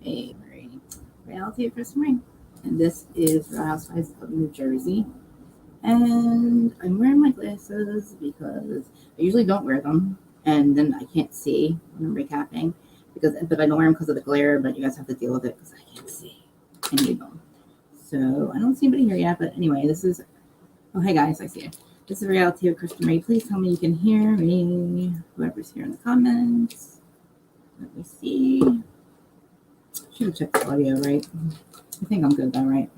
Hey, Marie. Reality of Chris Marie. And this is the Housewives of New Jersey. And I'm wearing my glasses because I usually don't wear them. And then I can't see when I'm recapping. But I don't wear them because of the glare, but you guys have to deal with it because I can't see. I need them. So I don't see anybody here yet. But anyway, this is. Oh, hey guys, I see you. This is Reality of Chris Marie. Please tell me you can hear me. Whoever's here in the comments. Let me see. Should have checked the audio, right? I think I'm good though, right?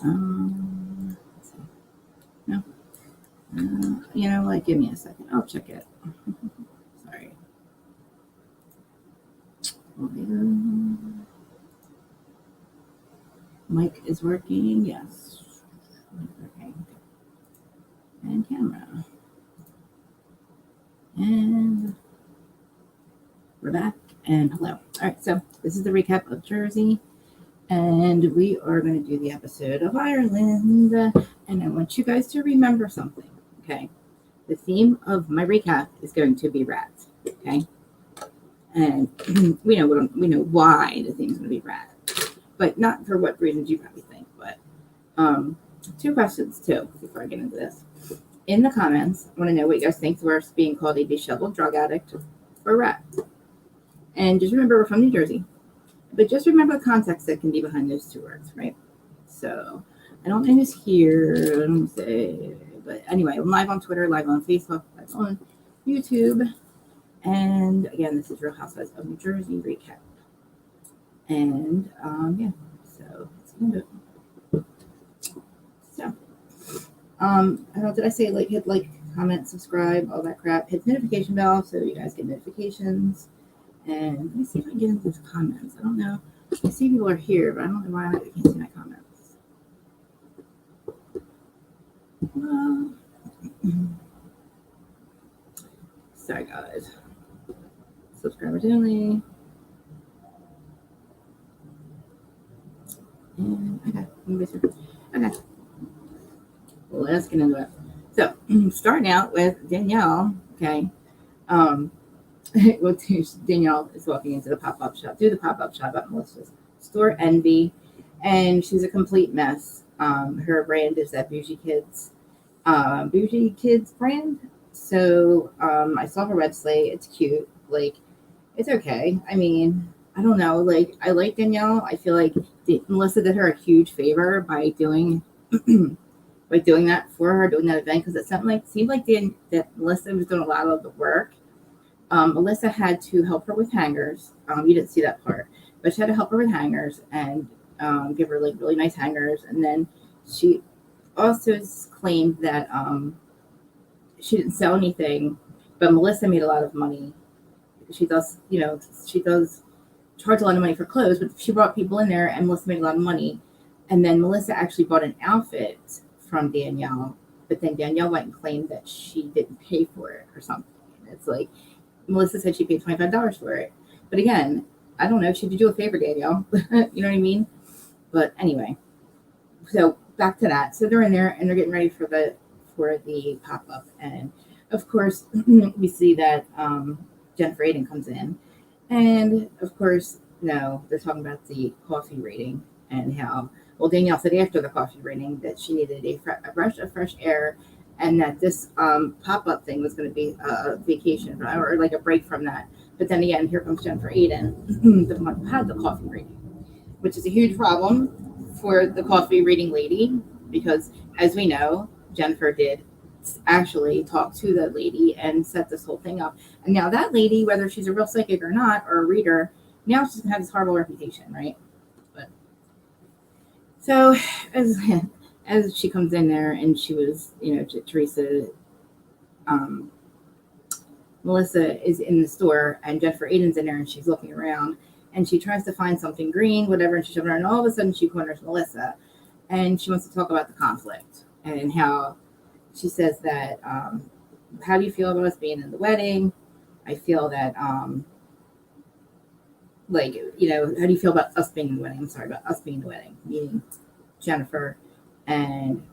Let's see. No. You know what? Give me a second. I'll check it. Sorry. Audio. Mic is working. Yes. Okay. And camera. And we're back. And hello. All right. So this is the recap of Jersey. And we are going to do the episode of Ireland. And I want you guys to remember something. Okay. The theme of my recap is going to be rats. Okay. And we know why the theme's going to be rats, but not for what reasons you probably think. But two questions too before I get into this. In the comments, I want to know what you guys think worse, being called a disheveled drug addict or rat. And just remember, we're from New Jersey, but just remember the context that can be behind those two words, right? So I don't know who's here. I don't say, but anyway, I'm live on Twitter, live on Facebook, live on YouTube. And again, this is Real Housewives of New Jersey recap. And yeah, so let's get into it. So, I don't know, did I say hit like, comment, subscribe, all that crap? Hit the notification bell so you guys get notifications. And let me see if I can get into the comments. I don't know. I see people are here, but I don't know why I can't see my comments. Sorry, guys. Subscribers only. And okay. Well, let's get into it. So, starting out with Danielle. Okay. Well, Danielle is walking into the pop-up shop, at Melissa's store, Envy, and she's a complete mess. Her brand is that Bougie Kids brand. So I saw her website. It's cute. Like, it's okay. I mean, I don't know. Like, I like Danielle. I feel like Melissa did her a huge favor by doing that for her, doing that event, because it seemed like that Melissa was doing a lot of the work. Melissa had to help her with hangers. You didn't see that part, but she had to help her with hangers and give her like really nice hangers. And then she also claimed that she didn't sell anything, but Melissa made a lot of money. She does charge a lot of money for clothes, but she brought people in there, and Melissa made a lot of money. And then Melissa actually bought an outfit from Danielle, but then Danielle went and claimed that she didn't pay for it or something. And it's like, Melissa said she paid $25 for it. But again, I don't know. Should you do a favor, Danielle? You know what I mean? But anyway, so back to that. So they're in there and they're getting ready for the pop up, and of course we see that Jennifer Aiden comes in, and of course they're talking about the coffee rating and how Danielle said after the coffee rating that she needed a rush of fresh air, and that this pop-up thing was going to be a vacation or like a break from that. But then again, here comes Jennifer Aiden, the one who had the coffee reading, which is a huge problem for the coffee reading lady, because as we know, Jennifer did actually talk to the lady and set this whole thing up. And now that lady, whether she's a real psychic or not, or a reader, now she's going to have this horrible reputation, right? But so as she comes in there, and she was, Teresa, Melissa is in the store, and Jennifer Aiden's in there, and she's looking around, and she tries to find something green, whatever, and she's over, and all of a sudden she corners Melissa, and she wants to talk about the conflict and how she says that, how do you feel about us being in the wedding? I feel that, how do you feel about us being in the wedding? I'm sorry, about us being in the wedding, meaning Jennifer and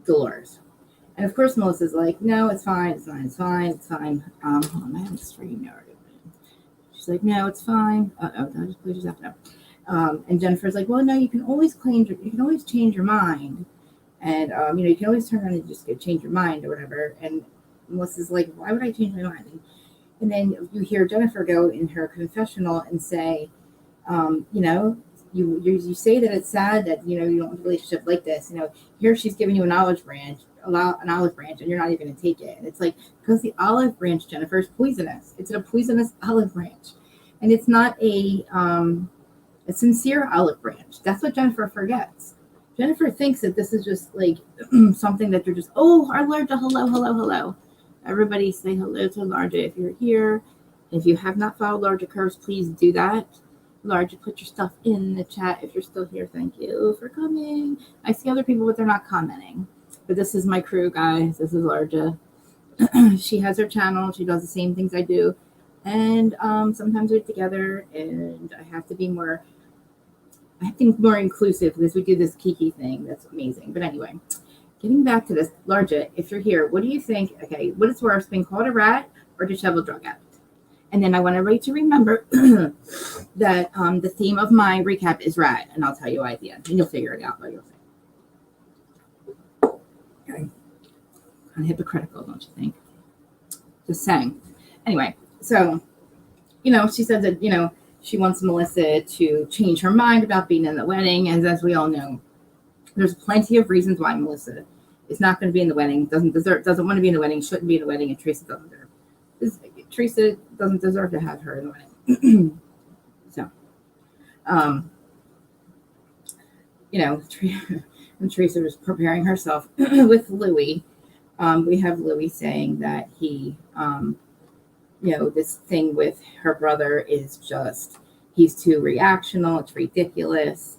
Dolores. And of course, Melissa's like, no, it's fine. Hold on, I have a screen yard. She's like, no, it's fine. Oh, I just put yourself up. And Jennifer's like, well, no, you can always change your mind. And, you can always turn around and just go change your mind or whatever. And Melissa's like, why would I change my mind? And then you hear Jennifer go in her confessional and say, you say that it's sad that, you don't have a relationship like this. Here she's giving you an olive branch, and you're not even going to take it. And it's like, because the olive branch, Jennifer, is poisonous. It's a poisonous olive branch. And it's not a sincere olive branch. That's what Jennifer forgets. Jennifer thinks that this is just like something that they're just, oh, our Larja, hello. Everybody say hello to Larja if you're here. If you have not followed Larja Curves, please do that. Larja, put your stuff in the chat if you're still here. Thank you for coming. I see other people, but they're not commenting. But this is my crew, guys. This is Larja. She has her channel. She does the same things I do. And sometimes we're together, and I have to be more inclusive because we do this Kiki thing. That's amazing. But anyway, getting back to this, Larja, if you're here, what do you think? Okay, what is worse, being called a rat or disheveled drug addict? And then I want everybody to remember that the theme of my recap is rat, and I'll tell you why at the end, and you'll figure it out. But you'll see. Okay, kind of hypocritical, don't you think? Just saying. Anyway, so she said that she wants Melissa to change her mind about being in the wedding. And as we all know, there's plenty of reasons why Melissa is not going to be in the wedding, doesn't want to be in the wedding, shouldn't be in the wedding, and Teresa doesn't deserve to have her in the wedding. So, when Teresa was preparing herself with Louis, we have Louis saying that he, this thing with her brother is just, he's too reactional. It's ridiculous.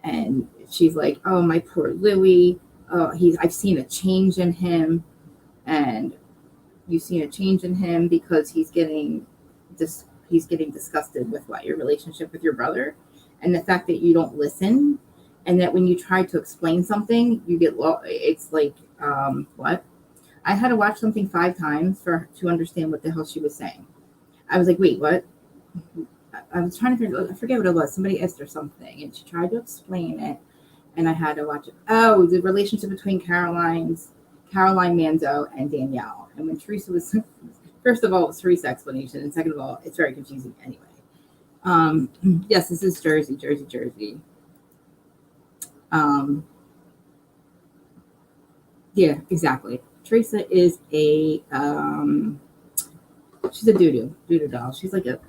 And she's like, oh, my poor Louis. Oh, I've seen a change in him. And you've seen a change in him because he's getting disgusted with your relationship with your brother. And the fact that you don't listen. And that when you try to explain something, you get lost. It's like, what? I had to watch something 5 times to understand what the hell she was saying. I was like, wait, what? I was trying to I forget what it was. Somebody asked her something, and she tried to explain it, and I had to watch it. Oh, the relationship between Caroline Manzo and Danielle. And when Teresa was, first of all, it was Teresa's explanation, and second of all, it's very confusing anyway. Yes, this is Jersey. Yeah, exactly. Teresa is she's a doo-doo doll. She's like a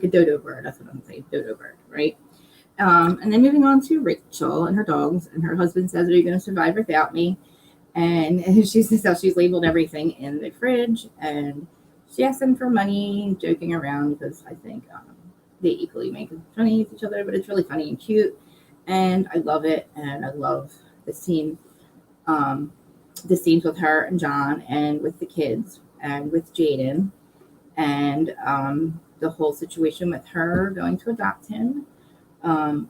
dodo bird. That's what I'm saying, dodo bird, right? And then moving on to Rachel and her dogs, and her husband says, "Are you going to survive without me?" And she says how she's labeled everything in the fridge, and she asks him for money, joking around because I think they equally make funny with each other, but it's really funny and cute, and I love it, and I love the scene. The scenes with her and John and with the kids and with Jaden and the whole situation with her going to adopt him. So I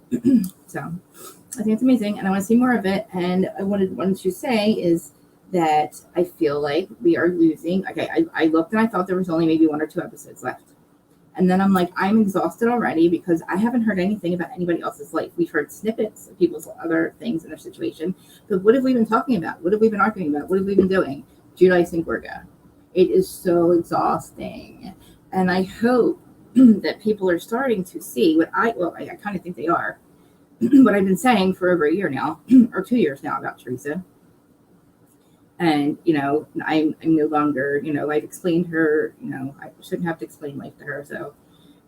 think it's amazing, and I want to see more of it. And I wanted to say is that I feel like we are losing. Okay, I looked and I thought there was only maybe 1 or 2 episodes left. And then I'm like, I'm exhausted already because I haven't heard anything about anybody else's life. We've heard snippets of people's other things in their situation. But what have we been talking about? What have we been arguing about? What have we been doing? Judice and Gorga. It is so exhausting. And I hope that people are starting to see I kind of think they are, what I've been saying for over a year now, or 2 years now about Teresa. And, I'm no longer, I've explained her, I shouldn't have to explain life to her. So,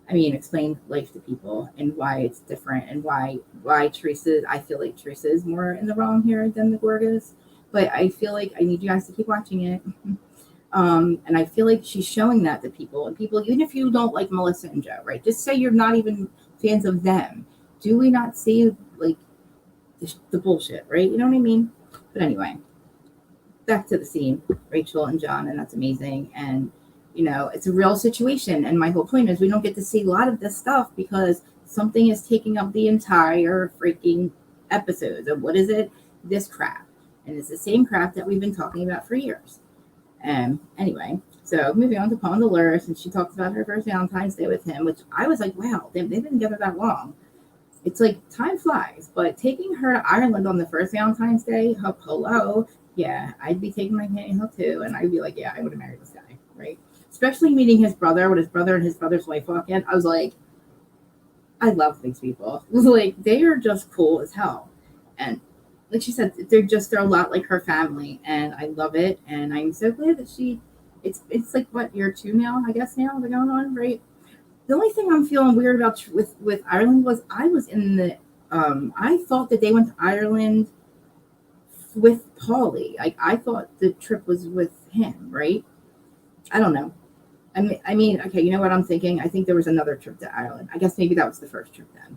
explain life to people and why it's different and why Teresa, I feel like Teresa is more in the wrong here than the Gorgas. But I feel like I need you guys to keep watching it. And I feel like she's showing that to people. And people, even if you don't like Melissa and Joe, right? Just say you're not even fans of them. Do we not see, like, the bullshit, right? You know what I mean? But anyway. Back to the scene, Rachel and John, and that's amazing. And, it's a real situation. And my whole point is we don't get to see a lot of this stuff because something is taking up the entire freaking episodes. And what is it? This crap. And it's the same crap that we've been talking about for years. Anyway, So moving on to Paul and Dolores, and she talks about her first Valentine's Day with him, which I was like, wow, they've been together that long. It's like time flies, but taking her to Ireland on the first Valentine's Day, hello, yeah, I'd be taking my pantyhose too, and I'd be like, yeah, I would have married this guy, right? Especially meeting his brother, when his brother and his brother's wife walk in, I was like, I love these people. Like, they are just cool as hell, and like she said, they're a lot like her family, and I love it, and I'm so glad that it's like what year 2 now, I guess now they're going on, right? The only thing I'm feeling weird about with Ireland was I was in the I thought that they went to Ireland with Paulie. Like I thought the trip was with him, right? I don't know. I mean, okay, you know what I'm thinking? I think there was another trip to Ireland. I guess maybe that was the first trip then.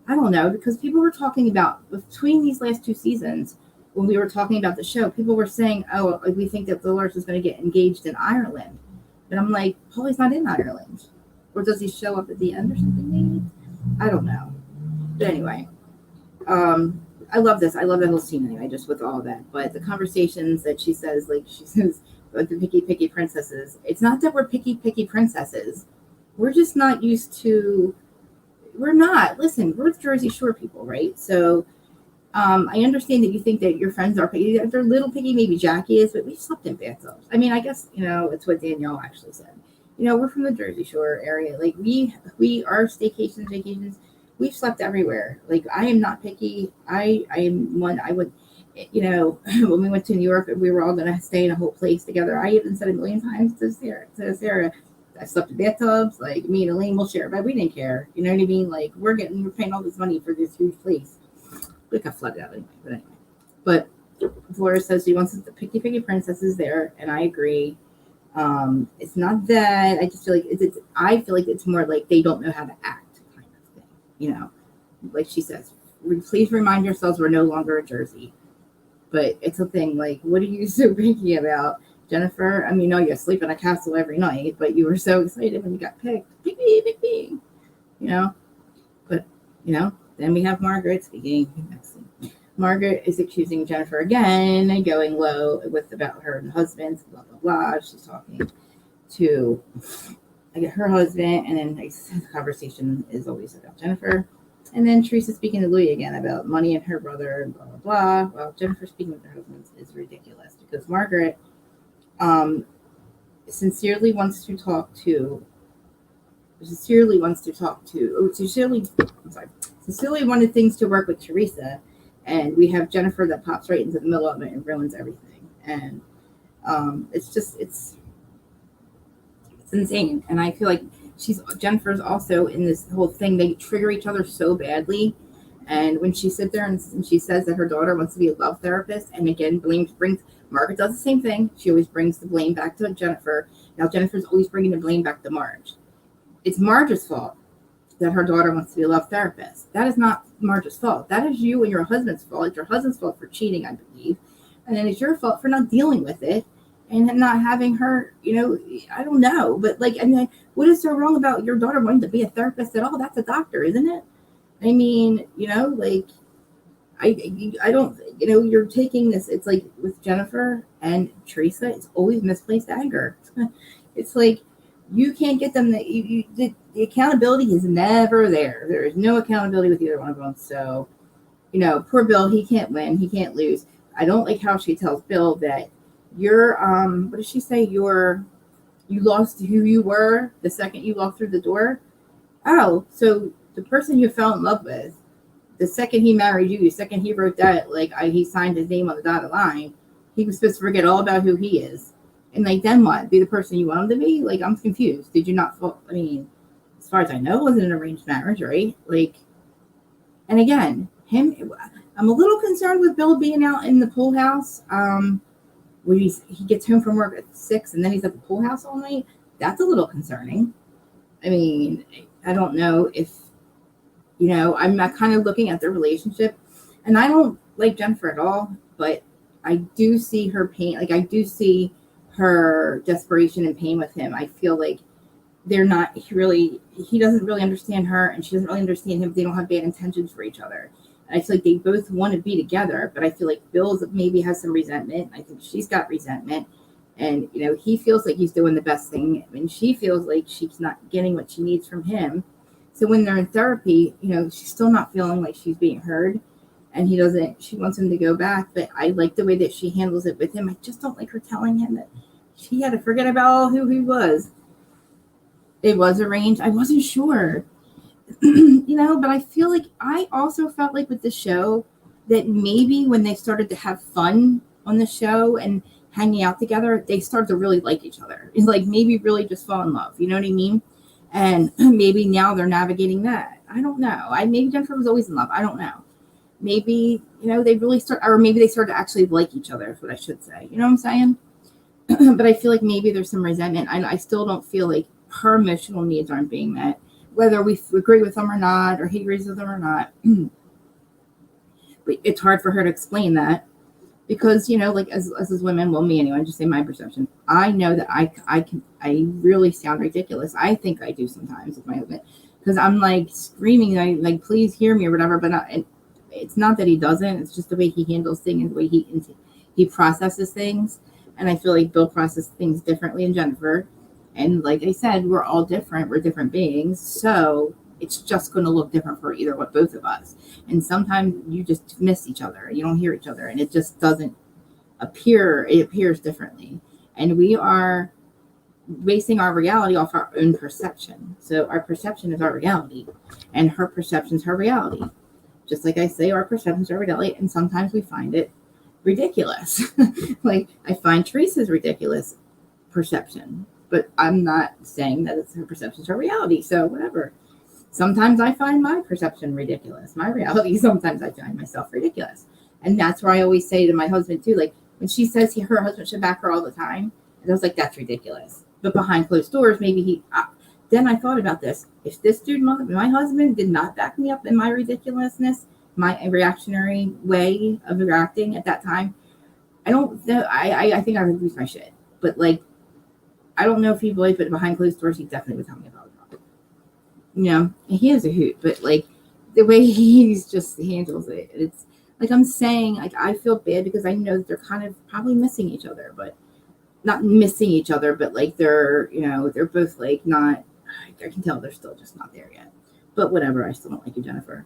I don't know because people were talking about between these last 2 seasons when we were talking about the show, people were saying, "Oh, we think that Dolores is going to get engaged in Ireland," and I'm like, "Paulie's not in Ireland, or does he show up at the end or something? Maybe I don't know." But anyway, I love this. I love that whole scene anyway, just with all that. But the conversations that she says, like like the picky princesses. It's not that we're picky princesses. We're just not used to. We're not. Listen, we're Jersey Shore people, right? So I understand that you think that your friends are picky. They're little picky, maybe Jackie is, but we slept in bathtubs. I mean, I guess, it's what Danielle actually said. We're from the Jersey Shore area. Like we are vacations, we've slept everywhere. Like I am not picky. I am one I would when we went to New York, we were all gonna stay in a whole place together. I even said a million times to Sarah, I slept in bathtubs, like me and Elaine will share, but we didn't care. You know what I mean? Like we're paying all this money for this huge place. We got flooded out anyway, but Flora says she wants the picky princesses there, and I agree. It's not that I just feel like I feel like it's more like they don't know how to act, kind of thing. Like she says, please remind yourselves we're no longer a Jersey. But it's a thing like, what are you so picky about, Jennifer? I mean, no, you sleep in a castle every night, but you were so excited when you got picked. Picky. But then we have Margaret speaking. Margaret is accusing Jennifer again and going low about her and husbands, blah, blah, blah. She's talking to her husband, and then the conversation is always about Jennifer. And then Teresa speaking to Louis again about money and her brother and blah, blah, blah. Well, Jennifer speaking with her husband is ridiculous because Margaret sincerely wanted things to work with Teresa, and we have Jennifer that pops right into the middle of it and ruins everything. And it's insane. And I feel like Jennifer's also in this whole thing. They trigger each other so badly. And when she sits there and she says that her daughter wants to be a love therapist, and again, brings Margaret does the same thing. She always brings the blame back to Jennifer. Now Jennifer's always bringing the blame back to Marge. It's Marge's fault that her daughter wants to be a love therapist. That is not Marge's fault. That is you and your husband's fault. It's your husband's fault for cheating, I believe. And then it's your fault for not dealing with it and not having her, I don't know. But what is so wrong about your daughter wanting to be a therapist at all? That's a doctor, isn't it? I mean, I don't, you're taking this, it's like with Jennifer and Teresa, it's always misplaced anger. It's like, you can't get them, the accountability is never there. There is no accountability with either one of them. So, poor Bill, he can't win. He can't lose. I don't like how she tells Bill that you're, what does she say? You lost who you were the second you walked through the door. Oh, so the person you fell in love with, the second he married you, the second he wrote that, he signed his name on the dotted line, he was supposed to forget all about who he is. And then what? Be the person you want him to be? I'm confused. Did you not fall? I mean, as far as I know, it wasn't an arranged marriage, right? And again, I'm a little concerned with Bill being out in the pool house. When he gets home from work at 6 and then he's at the pool house all night. That's a little concerning. I mean, I don't know if, I'm not kind of looking at their relationship, and I don't like Jennifer at all, but I do see her pain. I do see her desperation and pain with him. I feel like he doesn't really understand her, and she doesn't really understand him. They don't have bad intentions for each other. And I feel like they both want to be together, but I feel like Bill maybe has some resentment. I think she's got resentment. And, he feels like he's doing the best thing, and she feels like she's not getting what she needs from him. So when they're in therapy, she's still not feeling like she's being heard. And she wants him to go back, but I like the way that she handles it with him. I just don't like her telling him that she had to forget about who he was. It was arranged. I wasn't sure, but I feel like I also felt like with the show that maybe when they started to have fun on the show and hanging out together, they started to really like each other. It's like maybe really just fall in love. You know what I mean? And maybe now they're navigating that. I don't know. Maybe Jennifer was always in love. I don't know. Maybe, they really or maybe they started to actually like each other, is what I should say. You know what I'm saying? But I feel like maybe there's some resentment. I still don't feel like her emotional needs aren't being met, whether we agree with them or not, or he agrees with them or not. But it's hard for her to explain that because, like as women, well, me anyway, just say my perception. I know that I really sound ridiculous. I think I do sometimes with my husband because I'm like screaming, like, please hear me or whatever. But it's not that he doesn't. It's just the way he handles things, the way he processes things. And I feel like Bill processes things differently than Jennifer. And like I said, we're all different. We're different beings. So it's just going to look different for both of us. And sometimes you just miss each other. You don't hear each other. And it just doesn't appear. It appears differently. And we are basing our reality off our own perception. So our perception is our reality. And her perception is her reality. Just like I say, our perceptions are reality. And sometimes we find it ridiculous. Like I find Teresa's ridiculous perception. But I'm not saying that it's her perception is her reality. So whatever. Sometimes I find my perception ridiculous. My reality, sometimes I find myself ridiculous. And that's where I always say to my husband too, like when she says her husband should back her all the time, and I was like, that's ridiculous. But behind closed doors, maybe then I thought about this. If this dude, my husband, did not back me up in my ridiculousness, my reactionary way of reacting at that time, I don't know. I think I would lose my shit. But like, I don't know if he would, but behind closed doors, he definitely would tell me about it. He is a hoot, but like the way he's just handles it, it's like I'm saying, like I feel bad because I know that they're kind of probably missing each other, but not missing each other, but like they're both like not. I can tell they're still just not there yet. But whatever, I still don't like you, Jennifer.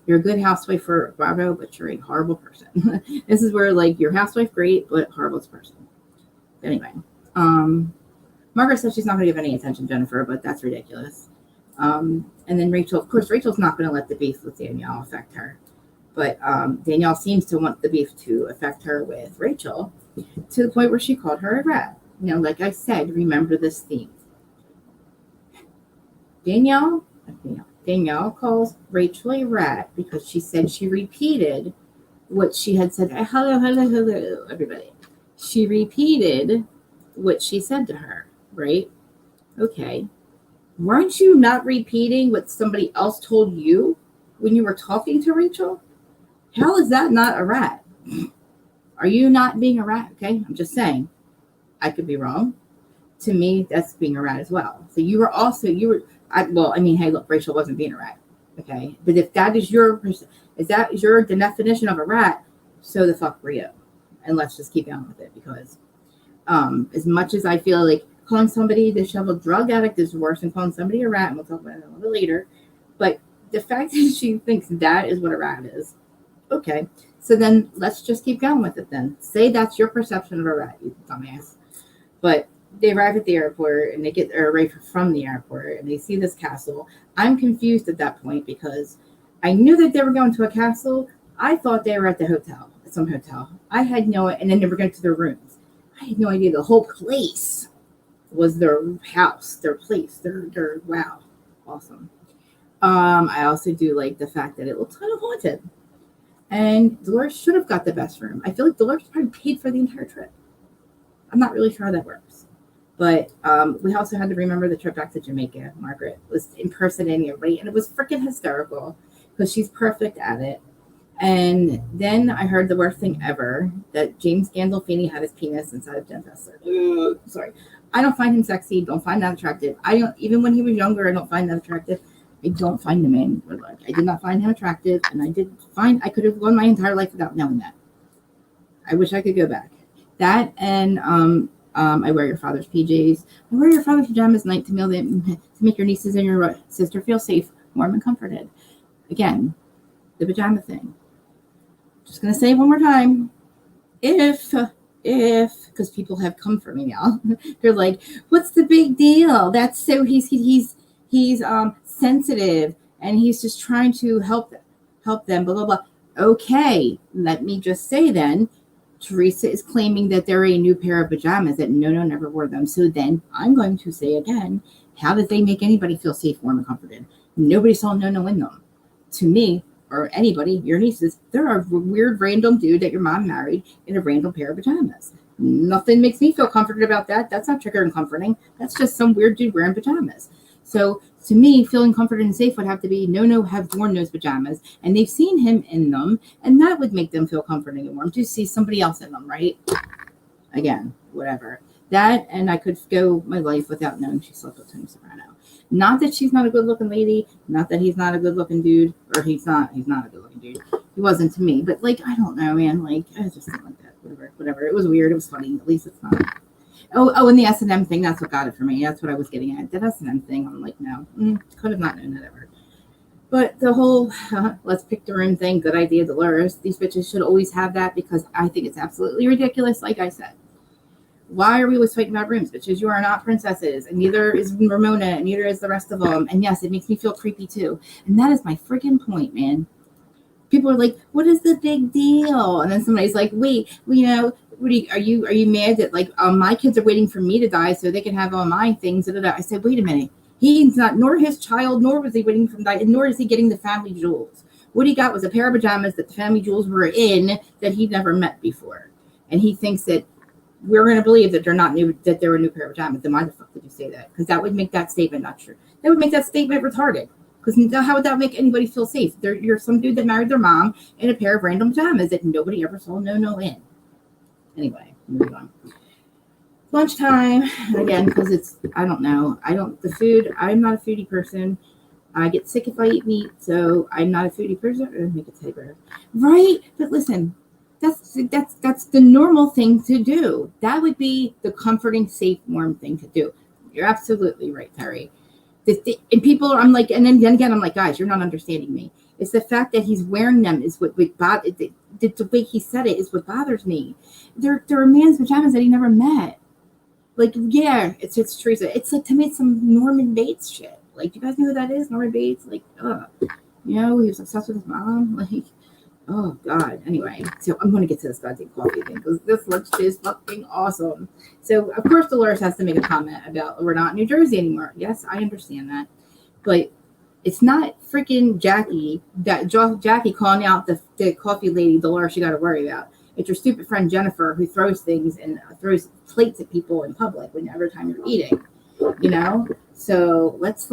You're a good housewife for Bravo, but you're a horrible person. This is where like your housewife great, but horrible person. Anyway, Margaret says she's not going to give any attention to Jennifer, but that's ridiculous. And then Rachel, of course, Rachel's not going to let the beef with Danielle affect her. But Danielle seems to want the beef to affect her with Rachel to the point where she called her a rat. Like I said, remember this theme. Danielle calls Rachel a rat because she said she repeated what she had said. Hello, everybody. She repeated what she said to her, right? Okay. Weren't you not repeating what somebody else told you when you were talking to Rachel? How is that not a rat? Are you not being a rat? Okay, I'm just saying. I could be wrong. To me, that's being a rat as well. So hey, look, Rachel wasn't being a rat. Okay, but if that is your definition of a rat, so the fuck were you? And let's just keep going with it because as much as I feel like calling somebody a disheveled drug addict is worse than calling somebody a rat, and we'll talk about it a little bit later. But the fact that she thinks that is what a rat is, okay. So then let's just keep going with it then. Say that's your perception of a rat, you dumbass. But they arrive at the airport and they get away from the airport and they see this castle. I'm confused at that point because I knew that they were going to a castle. I thought they were at the hotel, some hotel. I had and then they were going to their rooms. I had no idea the whole place was their house, their place, their wow, awesome. I also do like the fact that it looks kind of haunted. And Dolores should have got the best room. I feel like Dolores probably paid for the entire trip. I'm not really sure how that works. But we also had to remember the trip back to Jamaica. Margaret was impersonating everybody, and it was freaking hysterical because she's perfect at it. And then I heard the worst thing ever, that James Gandolfini had his penis inside of Jen Fester. Sorry. I don't find him sexy. Don't find that attractive. Even when he was younger, I don't find that attractive. I don't find the man good luck. I did not find him attractive, and I could have gone my entire life without knowing that. I wish I could go back. That and I wear your father's PJs. I wear your father's pajamas at night to make your nieces and your sister feel safe, warm, and comforted. Again, the pajama thing. Just going to say it one more time. If, because people have come for me now, they're like, "What's the big deal? That's so he's sensitive and he's just trying to help them." Blah blah blah. Okay, let me just say then. Teresa is claiming that they're a new pair of pajamas that no, never wore them. So then I'm going to say again, how did they make anybody feel safe, warm, and comforted? Nobody saw no in them. To me, or anybody, your nieces, they're a weird random dude that your mom married in a random pair of pajamas. Nothing makes me feel comforted about that. That's not trigger and comforting. That's just some weird dude wearing pajamas. So to me, feeling comforted and safe would have to be no have worn those pajamas, and they've seen him in them, and that would make them feel comforting and warm to see somebody else in them, right? Again, whatever. That, and I could go my life without knowing she slept with Tony Soprano. Not that she's not a good-looking lady, not that he's not a good-looking dude, or he's not a good-looking dude. He wasn't to me, but, like, I don't know, man. Like, I just don't like that. Whatever. It was weird. It was funny. At least it's not. Oh, and the S&M thing, that's what got it for me. That's what I was getting at. That S&M thing, I'm like, no. Could have not known that ever. But the whole let's pick the room thing, good idea, Dolores. These bitches should always have that because I think it's absolutely ridiculous, like I said. Why are we always fighting about rooms? Bitches, you are not princesses, and neither is Ramona, and neither is the rest of them. And yes, it makes me feel creepy too. And that is my freaking point, man. People are like, "What is the big deal?" And then somebody's like, "Wait, well, are you mad that like my kids are waiting for me to die so they can have all my things?" I said, "Wait a minute. He's not, nor his child, nor was he waiting for die, nor is he getting the family jewels. What he got was a pair of pajamas that the family jewels were in that he'd never met before, and he thinks that." We're going to believe that they're not new, that they're a new pair of pajamas. Then why the fuck did you say that? Because that would make that statement not true. That would make that statement retarded. Because how would that make anybody feel safe? You're some dude that married their mom in a pair of random pajamas that nobody ever saw no in. Anyway, moving on. Lunchtime, again, because it's, I don't know. I'm not a foodie person. I get sick if I eat meat, so I'm not a foodie person. Make a teddy bear. Right? But listen. That's the normal thing to do. That would be the comforting, safe, warm thing to do. You're absolutely right, Terry. And people, I'm like, and then again, I'm like, guys, you're not understanding me. It's the fact that he's wearing them is what bothers. The way he said it is what bothers me. They're a man's pajamas that he never met. Like, yeah, it's Teresa. It's like to me, it's some Norman Bates shit. Like, do you guys know who that is? Norman Bates. Like, he was obsessed with his mom. Like. Oh, God. Anyway, so I'm going to get to this goddamn coffee thing because this lunch is fucking awesome. So, of course, Dolores has to make a comment about we're not in New Jersey anymore. Yes, I understand that. But it's not freaking Jackie calling out the coffee lady, Dolores, you got to worry about. It's your stupid friend Jennifer who throws things and throws plates at people in public every time you're eating, So, let's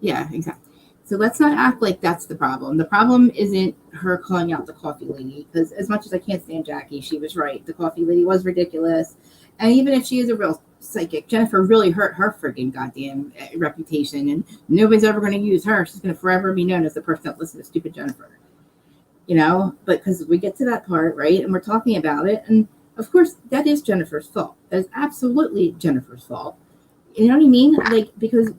yeah, exactly. So let's not act like that's the problem. The problem isn't her calling out the coffee lady, because as much as I can't stand Jackie, she was right. The coffee lady was ridiculous. And even if she is a real psychic, Jennifer really hurt her freaking goddamn reputation, and nobody's ever going to use her. She's going to forever be known as the person that listened to stupid Jennifer. But because we get to that part, right, and we're talking about it, and of course, that is Jennifer's fault. That is absolutely Jennifer's fault. You know what I mean? Like, because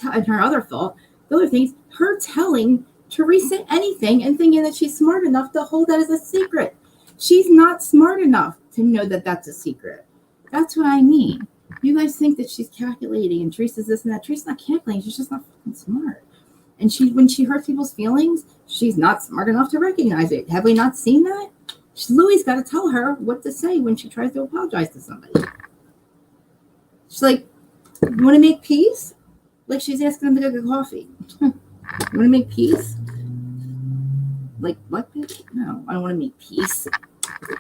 and her other fault, the other things, her telling Teresa anything and thinking that she's smart enough to hold that as a secret. She's not smart enough to know that that's a secret. That's what I mean. You guys think that she's calculating and Teresa's this and that. Teresa's not calculating. She's just not fucking smart. And when she hurts people's feelings, she's not smart enough to recognize it. Have we not seen that? Louie's got to tell her what to say when she tries to apologize to somebody. She's like, you want to make peace? Like she's asking them to go get coffee. You want to make peace? Like, what? No, I don't want to make peace.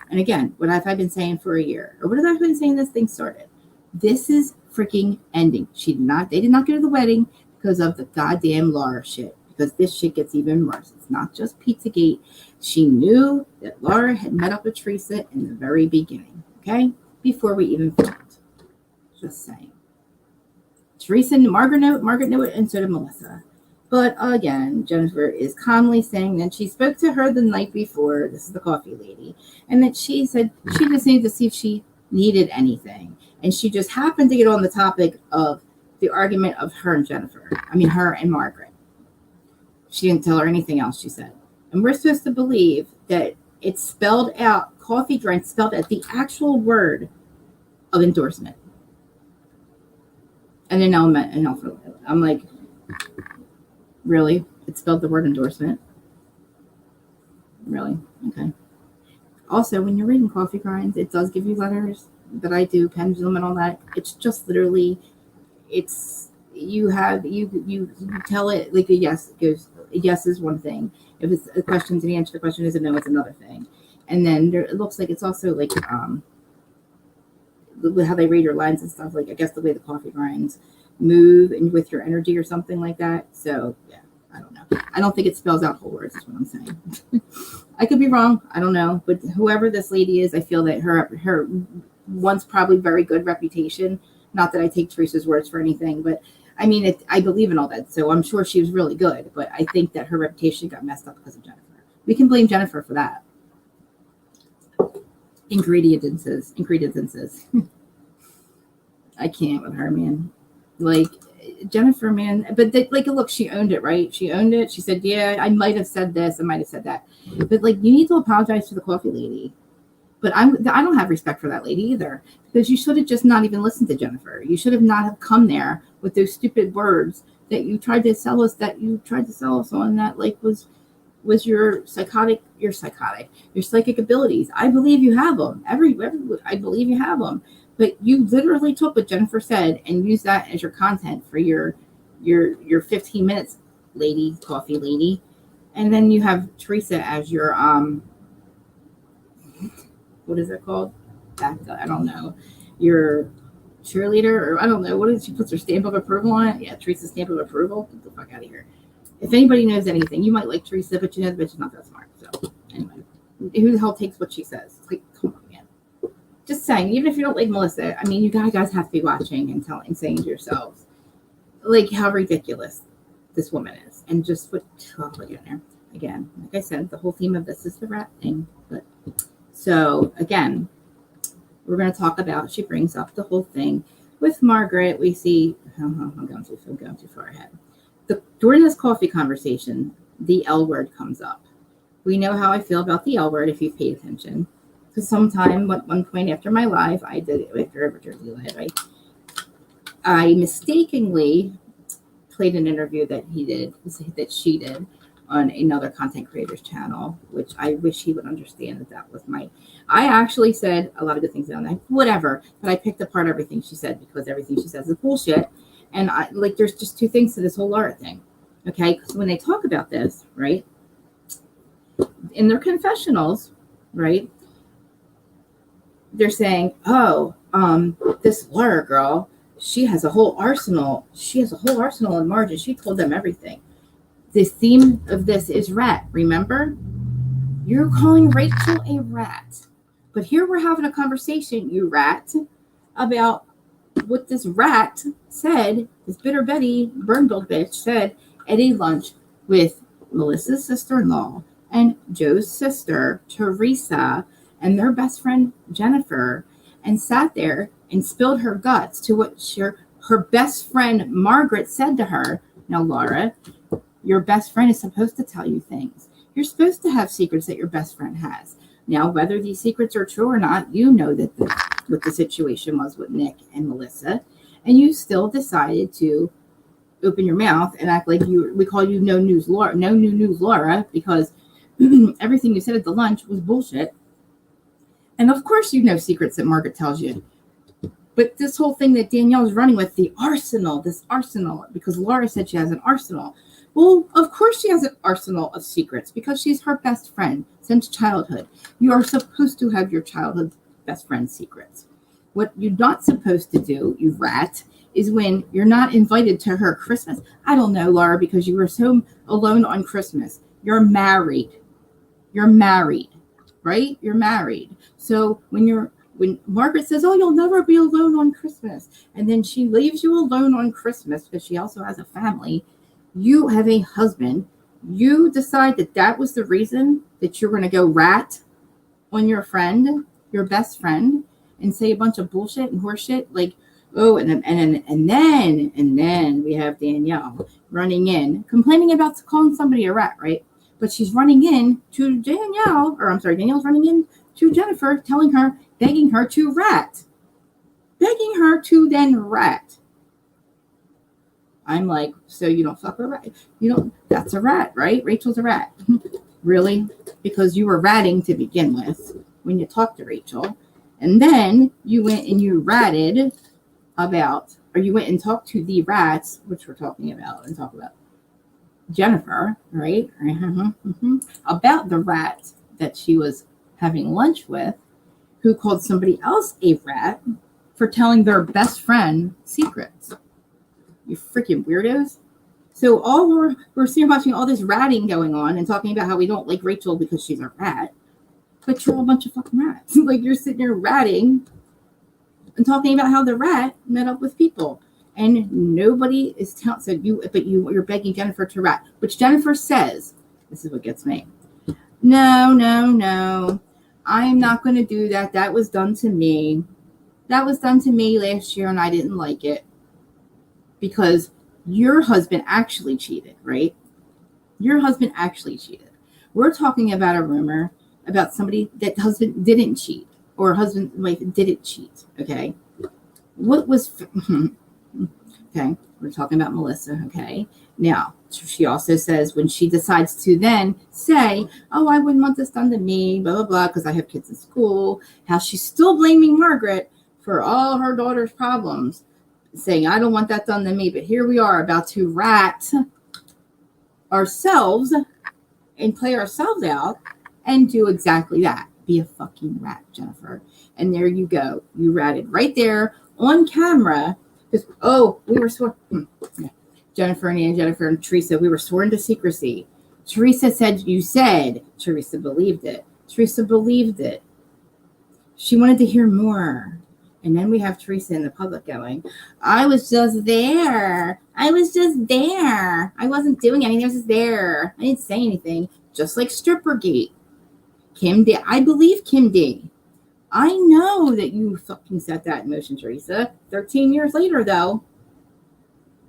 And again, what have I been saying for a year? Or what have I been saying this thing started? This is freaking ending. They did not go to the wedding because of the goddamn Laura shit. Because this shit gets even worse. It's not just Pizzagate. She knew that Laura had met up with Teresa in the very beginning. Okay? Before we even filmed. Just saying. Teresa and Margaret knew it, and so did Melissa. But again, Jennifer is calmly saying that she spoke to her the night before, this is the coffee lady, and that she said she just needed to see if she needed anything. And she just happened to get on the topic of the argument of her and Jennifer. I mean, her and Margaret. She didn't tell her anything else, she said. And we're supposed to believe that it's spelled out, coffee grind spelled out the actual word of endorsement. And then I'm like, really? It spelled the word endorsement? Really? Okay. Also, when you're reading coffee grinds, it does give you letters that I do, pendulum and all that. It's just literally, you tell it like a yes. It goes, a yes is one thing. If it's a question, the answer to the question is a no, it's another thing. And then it looks like it's also like how they read your lines and stuff. Like I guess the way the coffee grinds move and with your energy or something like that. So yeah, I don't know. I don't think it spells out whole words. Is what I'm saying. I could be wrong. I don't know. But whoever this lady is, I feel that her once probably very good reputation. Not that I take Teresa's words for anything, but I mean, I believe in all that. So I'm sure she was really good. But I think that her reputation got messed up because of Jennifer. We can blame Jennifer for that. Ingredients. I can't with her, man. Like Jennifer, man. But look, she owned it, right? She owned it. She said, yeah, I might have said this. I might have said that. But like, you need to apologize to the coffee lady. But I don't have respect for that lady either, because you should have just not even listened to Jennifer. You should have not have come there with those stupid words that you tried to sell us on that like was your psychic abilities. I believe you have them. I believe you have them. But you literally took what Jennifer said and used that as your content for your 15 minutes, coffee lady. And then you have Teresa as your what is it called? I don't know. Your cheerleader, or I don't know. What is she puts her stamp of approval on it? Yeah, Teresa's stamp of approval. Get the fuck out of here. If anybody knows anything, you might like Teresa, but you know the bitch is not that smart. So anyway, who the hell takes what she says? It's like, come on, man. Just saying, even if you don't like Melissa, I mean, you guys have to be watching and saying to yourselves, like, how ridiculous this woman is. And just look at her. Again, like I said, the whole theme of this is the rat thing. But so again, we're going to talk about, she brings up the whole thing with Margaret. We see, I'm going too far ahead. During this coffee conversation, the L word comes up. We know how I feel about the L word if you've paid attention. Because sometime at one point after my live, I did it with River Jersey Live. I mistakenly played an interview that she did on another content creator's channel, which I wish he would understand that was I actually said a lot of good things on that, whatever, but I picked apart everything she said because everything she says is bullshit. And there's just two things to this whole Laura thing. Okay. Because when they talk about this, right, in their confessionals, right, they're saying, this Laura girl, she has a whole arsenal. She has a whole arsenal in margin. She told them everything. The theme of this is rat. Remember? You're calling Rachel a rat. But here we're having a conversation, you rat, about what this rat said, this bitter Betty Burnbill bitch said at a lunch with Melissa's sister-in-law and Joe's sister, Teresa, and their best friend, Jennifer, and sat there and spilled her guts to what her best friend, Margaret, said to her. Now, Laura, your best friend is supposed to tell you things. You're supposed to have secrets that your best friend has. Now, whether these secrets are true or not, you know that what the situation was with Nick and Melissa, and you still decided to open your mouth and act like we call you no new news Laura, because everything you said at the lunch was bullshit. And of course you know secrets that Margaret tells you. But this whole thing that Danielle is running with, this arsenal, because Laura said she has an arsenal. Well, of course she has an arsenal of secrets because she's her best friend since childhood. You are supposed to have your childhood best friend secrets. What you're not supposed to do, you rat, is when you're not invited to her Christmas. I don't know, Laura, because you were so alone on Christmas. You're married, right? You're married. So when Margaret says, oh, you'll never be alone on Christmas, and then she leaves you alone on Christmas because she also has a family, you have a husband, you decide that was the reason that you're going to go rat on your friend, your best friend, and say a bunch of bullshit and horseshit. Like, oh, and then we have Danielle running in, complaining about calling somebody a rat, right? But she's running in to Danielle, or I'm sorry, Danielle's running in to Jennifer, telling her, begging her to then rat. I'm like, so you don't fuck a rat? You don't, that's a rat, right? Rachel's a rat. Really? Because you were ratting to begin with when you talked to Rachel. And then you went and you ratted about, or you went and talked to the rats, which we're talking about and talk about Jennifer, right? About the rat that she was having lunch with, who called somebody else a rat for telling their best friend secrets. You freaking weirdos. So all we're sitting watching all this ratting going on and talking about how we don't like Rachel because she's a rat, but you're all a bunch of fucking rats. Like, you're sitting there ratting and talking about how the rat met up with people, and nobody is telling. You're begging Jennifer to rat, which Jennifer says, this is what gets me. No, I'm not going to do that. That was done to me. That was done to me last year, and I didn't like it because your husband actually cheated, right? Your husband actually cheated. We're talking about a rumor about somebody that husband didn't cheat, or husband wife didn't cheat. Okay. What was, okay. We're talking about Melissa. Okay. Now, she also says when she decides to then say, oh, I wouldn't want this done to me, blah, blah, blah, because I have kids in school, how she's still blaming Margaret for all her daughter's problems, saying, I don't want that done to me. But here we are about to rat ourselves and play ourselves out and do exactly that. Be a fucking rat, Jennifer. And there you go. You ratted right there on camera. Because, we were sworn. Jennifer and Teresa, we were sworn to secrecy. Teresa said, you said. Teresa believed it. She wanted to hear more. And then we have Teresa in the public going, I was just there. I wasn't doing anything. I was just there. I didn't say anything. Just like Strippergate. Kim D. I believe Kim D. I know that you fucking set that in motion, Teresa. 13 years later, though,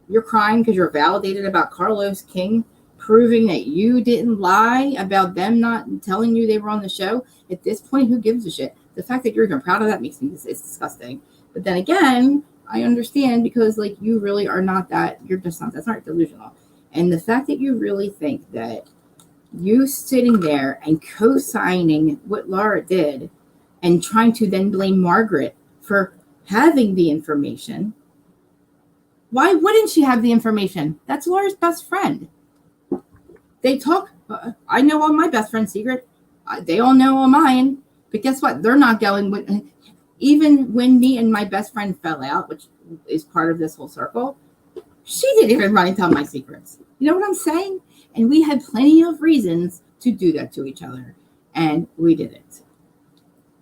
you're crying because you're validated about Carlos King, proving that you didn't lie about them not telling you they were on the show. At this point, who gives a shit? The fact that you're even proud of that makes me, it's disgusting. But then again, I understand because, like, you really are not that, you're just not, that's not delusional. And the fact that you really think that you sitting there and co-signing what Laura did and trying to then blame Margaret for having the information, why wouldn't she have the information? That's Laura's best friend. They talk, I know all my best friend's secret. They all know all mine. But guess what? They're not going with, even when me and my best friend fell out, which is part of this whole circle, she didn't even run and tell my secrets. You know what I'm saying? And we had plenty of reasons to do that to each other. And we did it.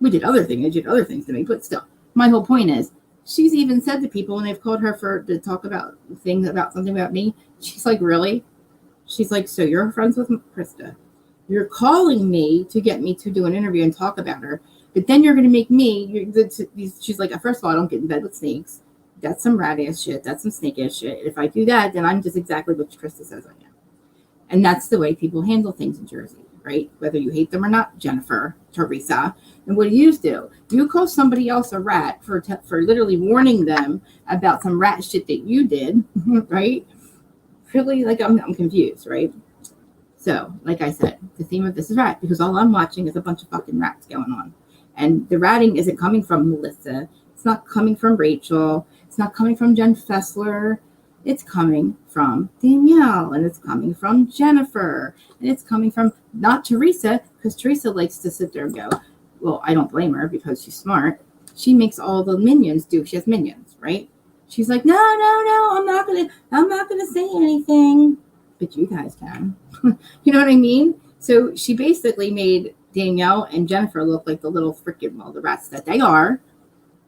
We did other things. They did other things to me. But still, my whole point is, she's even said to people when they've called her to talk about things about something about me, she's like, really? She's like, so you're friends with Krista. You're calling me to get me to do an interview and talk about her, but then you're going to make me, she's like, first of all, I don't get in bed with snakes. That's some rat ass shit. That's some snake ass shit. If I do that, then I'm just exactly what Krista says I am. And that's the way people handle things in Jersey, right? Whether you hate them or not, Jennifer, Teresa. And what do? You call somebody else a rat for literally warning them about some rat shit that you did, right? Really, like, I'm confused, right? So, like I said, the theme of this is rat, because all I'm watching is a bunch of fucking rats going on. And the ratting isn't coming from Melissa. It's not coming from Rachel. It's not coming from Jen Fessler. It's coming from Danielle, and it's coming from Jennifer, and it's coming from not Teresa, because Teresa likes to sit there and go, well, I don't blame her because she's smart. She makes all the minions do. She has minions, right? She's like, no, I'm not gonna say anything. But you guys can. You know what I mean? So she basically made Danielle and Jennifer look like the little freaking, well, the rats that they are,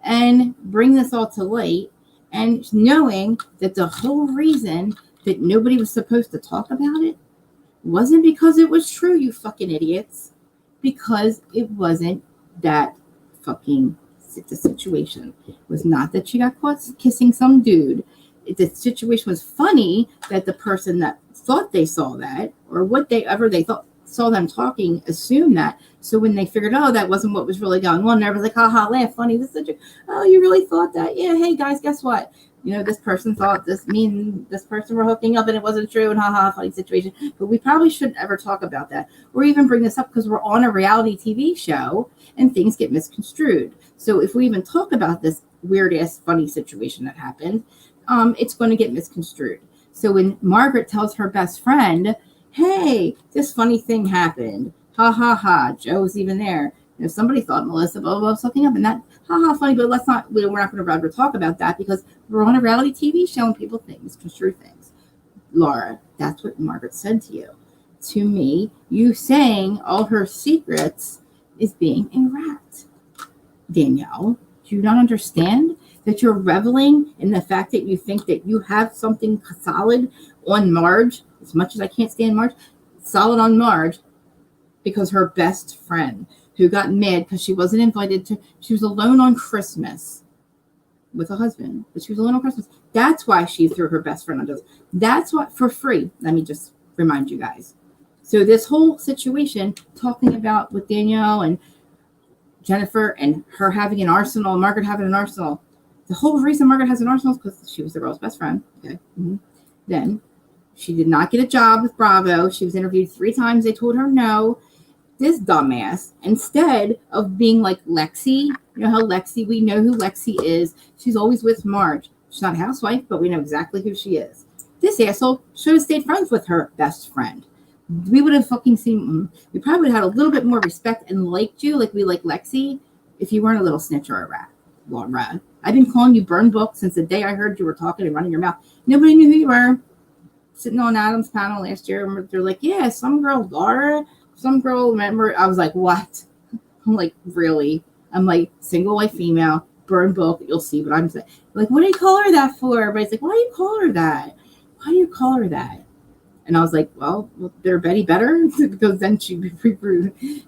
and bring this all to light, and knowing that the whole reason that nobody was supposed to talk about it wasn't because it was true, you fucking idiots, because it wasn't that fucking the situation was not that she got caught kissing some dude. The situation was funny that the person that thought they saw that, or whatever they thought saw them talking, assumed that. So when they figured, oh, that wasn't what was really going on, everyone's like, haha, laugh, funny. This is a joke. Oh, you really thought that? Yeah, hey guys, guess what? This person thought this person were hooking up and it wasn't true, and haha, funny situation. But we probably shouldn't ever talk about that or even bring this up because we're on a reality TV show and things get misconstrued. So if we even talk about this weird ass funny situation that happened, it's going to get misconstrued. So when Margaret tells her best friend, hey, this funny thing happened, ha ha ha, Joe's even there. Somebody thought Melissa blah blah was hooking up, and that haha funny, but we're not going to rather talk about that because we're on a reality TV show and people think misconstrue things. Laura, that's what Margaret said to you. To me, you saying all her secrets is being a rat. Danielle, do you not understand that you're reveling in the fact that you think that you have something solid on Marge, as much as I can't stand Marge, solid on Marge, because her best friend who got mad because she wasn't invited she was alone on Christmas with a husband, but she was alone on Christmas. That's why she threw her best friend under. That's what, for free. Let me just remind you guys. So this whole situation, talking about with Danielle and Jennifer and her having an arsenal, Margaret having an arsenal. The whole reason Margaret has an arsenal is because she was the girl's best friend. Okay. Mm-hmm. Then she did not get a job with Bravo. She was interviewed 3 times. They told her no. This dumbass, instead of being like Lexi, we know who Lexi is. She's always with Marge. She's not a housewife, but we know exactly who she is. This asshole should have stayed friends with her best friend. We would have fucking seen, we probably would have had a little bit more respect and liked you like we like Lexi if you weren't a little snitch or a rat. Laura, I've been calling you Burn Book since the day I heard you were talking and running your mouth. Nobody knew who you were. Sitting on Adam's panel last year, and they're like, yeah, some girl, Laura, some girl, remember? I was like, what? I'm like, really? I'm like, single white female, Burn Book, you'll see what I'm saying. Like, what do you call her that for? Everybody's like, why do you call her that? Why do you call her that? And I was like, well, better Betty better? Because then she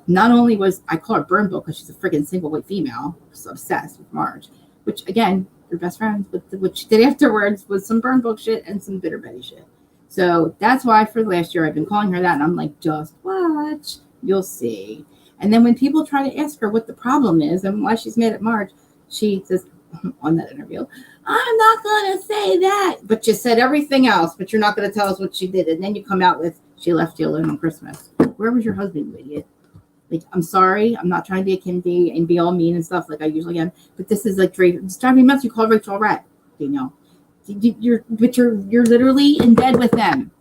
not only was, I call her Burn Book because she's a freaking single white female, just obsessed with Marge, which, again, they're best friends, but what she did afterwards was some Burn Book shit and some bitter Betty shit. So that's why for the last year I've been calling her that, and I'm like, just watch, you'll see. And then when people try to ask her what the problem is and why she's mad at Marge, she says on that interview, I'm not going to say that, but you said everything else, but you're not going to tell us what she did. And then you come out with, she left you alone on Christmas. Where was your husband, you idiot? Like, I'm sorry, I'm not trying to be a Kim D and be all mean and stuff like I usually am, but this is like, it's driving me nuts. You call Rachel a rat, Danielle. You're literally in bed with them.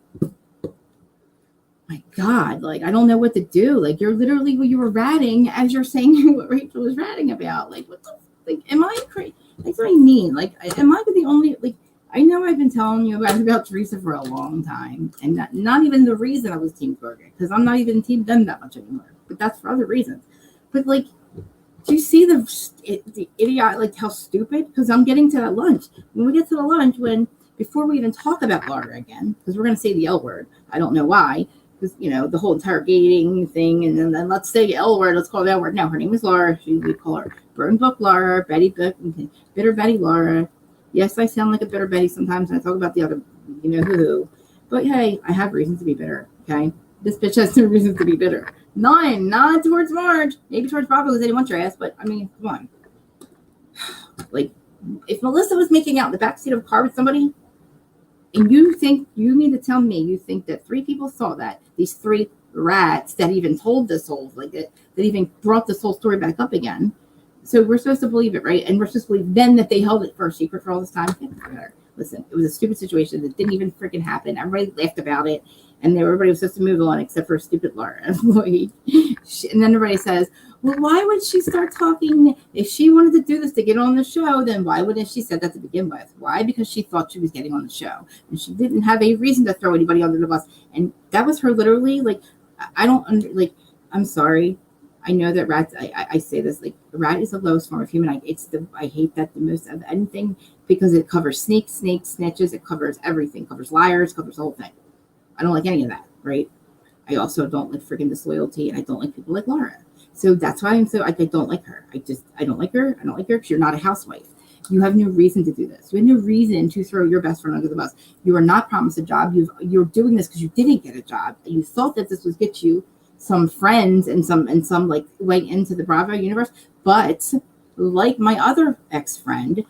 My God, like, I don't know what to do. Like, you're literally, you were ratting as you're saying what Rachel was ratting about. Like, what the, like, am I crazy? That's what I mean. Like, am I the only, like, I know I've been telling you about Teresa for a long time, and not even the reason I was Team Bergen, because I'm not even Team them that much anymore, but that's for other reasons. But, like, do you see the idiot, like, how stupid? Because I'm getting to that lunch. When we get to the lunch, before we even talk about Laura again, because we're going to say the L word. I don't know why, because, the whole interrogating thing, and then let's say L word, let's call it L word. No, her name is Laura. We call her Burn Book Laura, Betty Book, Bitter Betty Laura. Yes, I sound like a bitter Betty sometimes when I talk about the other, who. But hey, I have reasons to be bitter, okay? This bitch has no reasons to be bitter. None, not towards Marge. Maybe towards Bravo because they didn't want your ass, but I mean, come on. Like, if Melissa was making out in the backseat of a car with somebody, and you mean to tell me you think that 3 people saw that, these 3 rats that even told this whole, like, that even brought this whole story back up again. So we're supposed to believe it, right? And we're supposed to believe then that they held it for a secret for all this time. Listen, it was a stupid situation that didn't even freaking happen. Everybody laughed about it, and everybody was supposed to move on except for stupid Laura. And then everybody says, well, why would she start talking? If she wanted to do this to get on the show, then why wouldn't she said that to begin with? Why? Because she thought she was getting on the show, and she didn't have a reason to throw anybody under the bus. And that was her literally, like, I'm sorry. I know that rats, I say this, like, a rat is the lowest form of human. I hate that the most of anything because it covers sneaks, snitches. It covers everything. Covers liars, covers the whole thing. I don't like any of that, right? I also don't like freaking disloyalty, and I don't like people like Laura. So that's why I don't like her. I don't like her. I don't like her because you're not a housewife. You have no reason to do this. You have no reason to throw your best friend under the bus. You are not promised a job. You're doing this because you didn't get a job. You thought that this would get you some friends and some like way into the Bravo universe. But like my other ex-friend,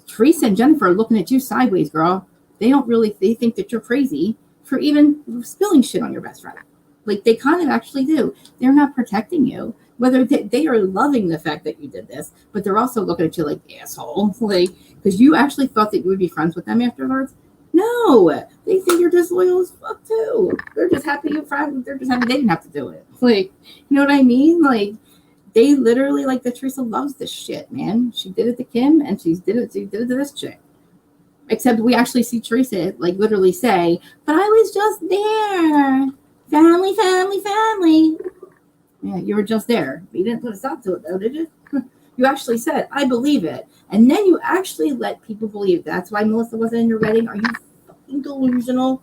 Teresa and Jennifer are looking at you sideways, girl. They think that you're crazy for even spilling shit on your best friend. Like they kind of actually do. They're not protecting you. Whether they are loving the fact that you did this, but they're also looking at you like asshole, like because you actually thought that you would be friends with them afterwards. No, they think you're disloyal as fuck too. They're just happy you friends. They're just happy they didn't have to do it. Like, you know what I mean? Like they literally like the Teresa loves this shit, man. She did it to Kim, and she did it to this chick. Except we actually see Teresa like literally say, "But I was just there, family, family, family." Yeah, you were just there. But you didn't put a stop to it, though, did you? You actually said, "I believe it," and then you actually let people believe. That's why Melissa wasn't in your wedding. Are you fucking delusional?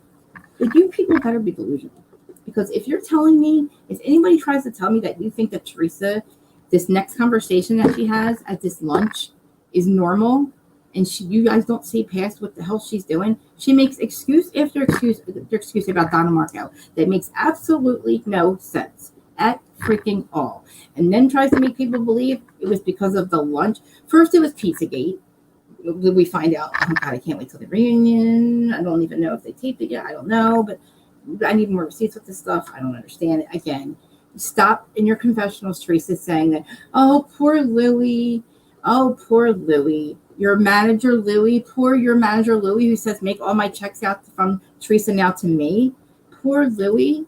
Like you people better be delusional, because if you're telling me, if anybody tries to tell me that you think that Teresa, this next conversation that she has at this lunch, is normal, and you guys don't see past what the hell she's doing, she makes excuse after excuse about Donna Marco that makes absolutely no sense at freaking all, and then tries to make people believe it was because of the lunch. First, it was Pizzagate. We find out. Oh God, I can't wait till the reunion. I don't even know if they taped it yet. I don't know, but I need more receipts with this stuff. I don't understand it. Again, stop in your confessionals, Teresa, saying that, oh, poor Louie. Oh, poor Louie. Your manager, Louie. Poor your manager, Louie, who says, make all my checks out from Teresa now to me. Poor Louie.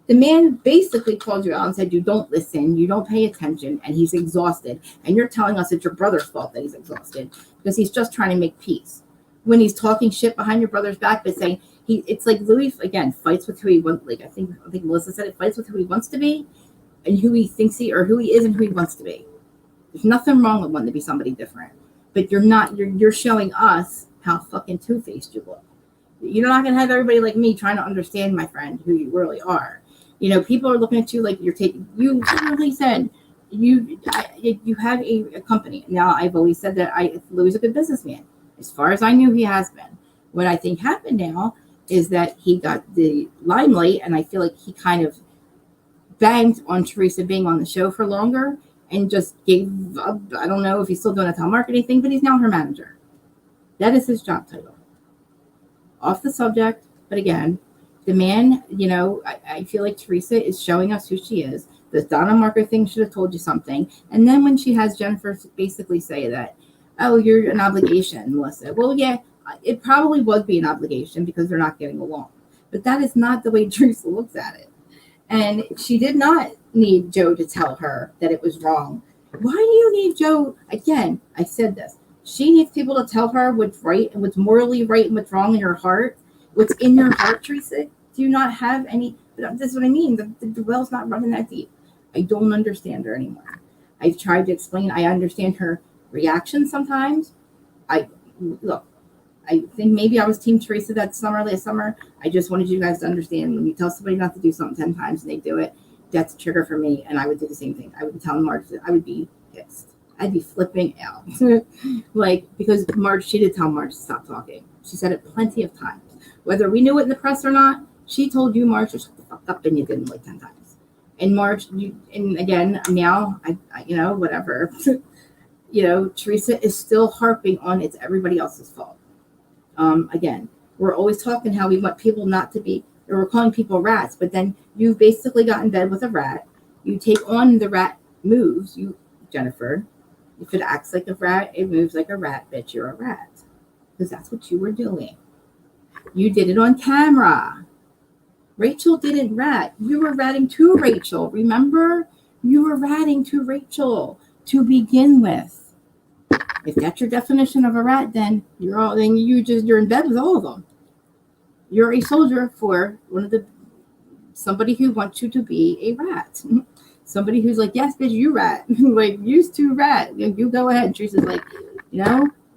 The man basically called you out and said, you don't listen, you don't pay attention, and he's exhausted. And you're telling us it's your brother's fault that he's exhausted because he's just trying to make peace. When he's talking shit behind your brother's back, but saying it's like Louis, again, fights with who he wants. Like I think Melissa said it, fights with who he wants to be and who he thinks or who he is and who he wants to be. There's nothing wrong with wanting to be somebody different. But you're showing us how fucking two-faced you look. You're not going to have everybody like me trying to understand, my friend, who you really are. You know, people are looking at you like you literally said you have a company. Now, I've always said that Louis is a good businessman. As far as I knew, he has been. What I think happened now is that he got the limelight, and I feel like he kind of banged on Teresa being on the show for longer and just gave up. I don't know if he's still doing a telemarketing thing, but he's now her manager. That is his job title. Off the subject, but again, the man, you know, I feel like Teresa is showing us who she is. The Donna Marco thing should have told you something. And then when she has Jennifer basically say that, oh, you're an obligation, Melissa. Well, yeah, it probably would be an obligation because they're not getting along. But that is not the way Teresa looks at it. And she did not need Joe to tell her that it was wrong. Why do you need Joe? Again, I said this. She needs people to tell her what's right and what's morally right and what's wrong in your heart. What's in your heart, Teresa? Do you not have any? This is what I mean. The well's not running that deep. I don't understand her anymore. I've tried to explain. I understand her reaction sometimes. I think maybe I was Team Teresa last summer. I just wanted you guys to understand when you tell somebody not to do something 10 times and they do it, that's a trigger for me. And I would do the same thing. I would be telling Marge that I would be pissed. I'd be flipping out. Because she did tell Marge to stop talking. She said it plenty of times. Whether we knew it in the press or not, she told you, Marge, to shut the fuck up, and you didn't like 10 times. And Marge, and again, now, I whatever. Teresa is still harping on it's everybody else's fault. Again, we're always talking how we want people not to be, or we're calling people rats, but then you've basically got in bed with a rat. You take on the rat moves, Jennifer. If it acts like a rat, it moves like a rat, bitch, you're a rat. Because that's what you were doing. You did it on camera. Rachel didn't rat. You were ratting to Rachel. Remember? You were ratting to Rachel to begin with. If that's your definition of a rat, then you're in bed with all of them. You're a soldier for somebody who wants you to be a rat. Somebody who's like, yes, bitch, you rat. Like, used to rat. You go ahead. Teresa's like,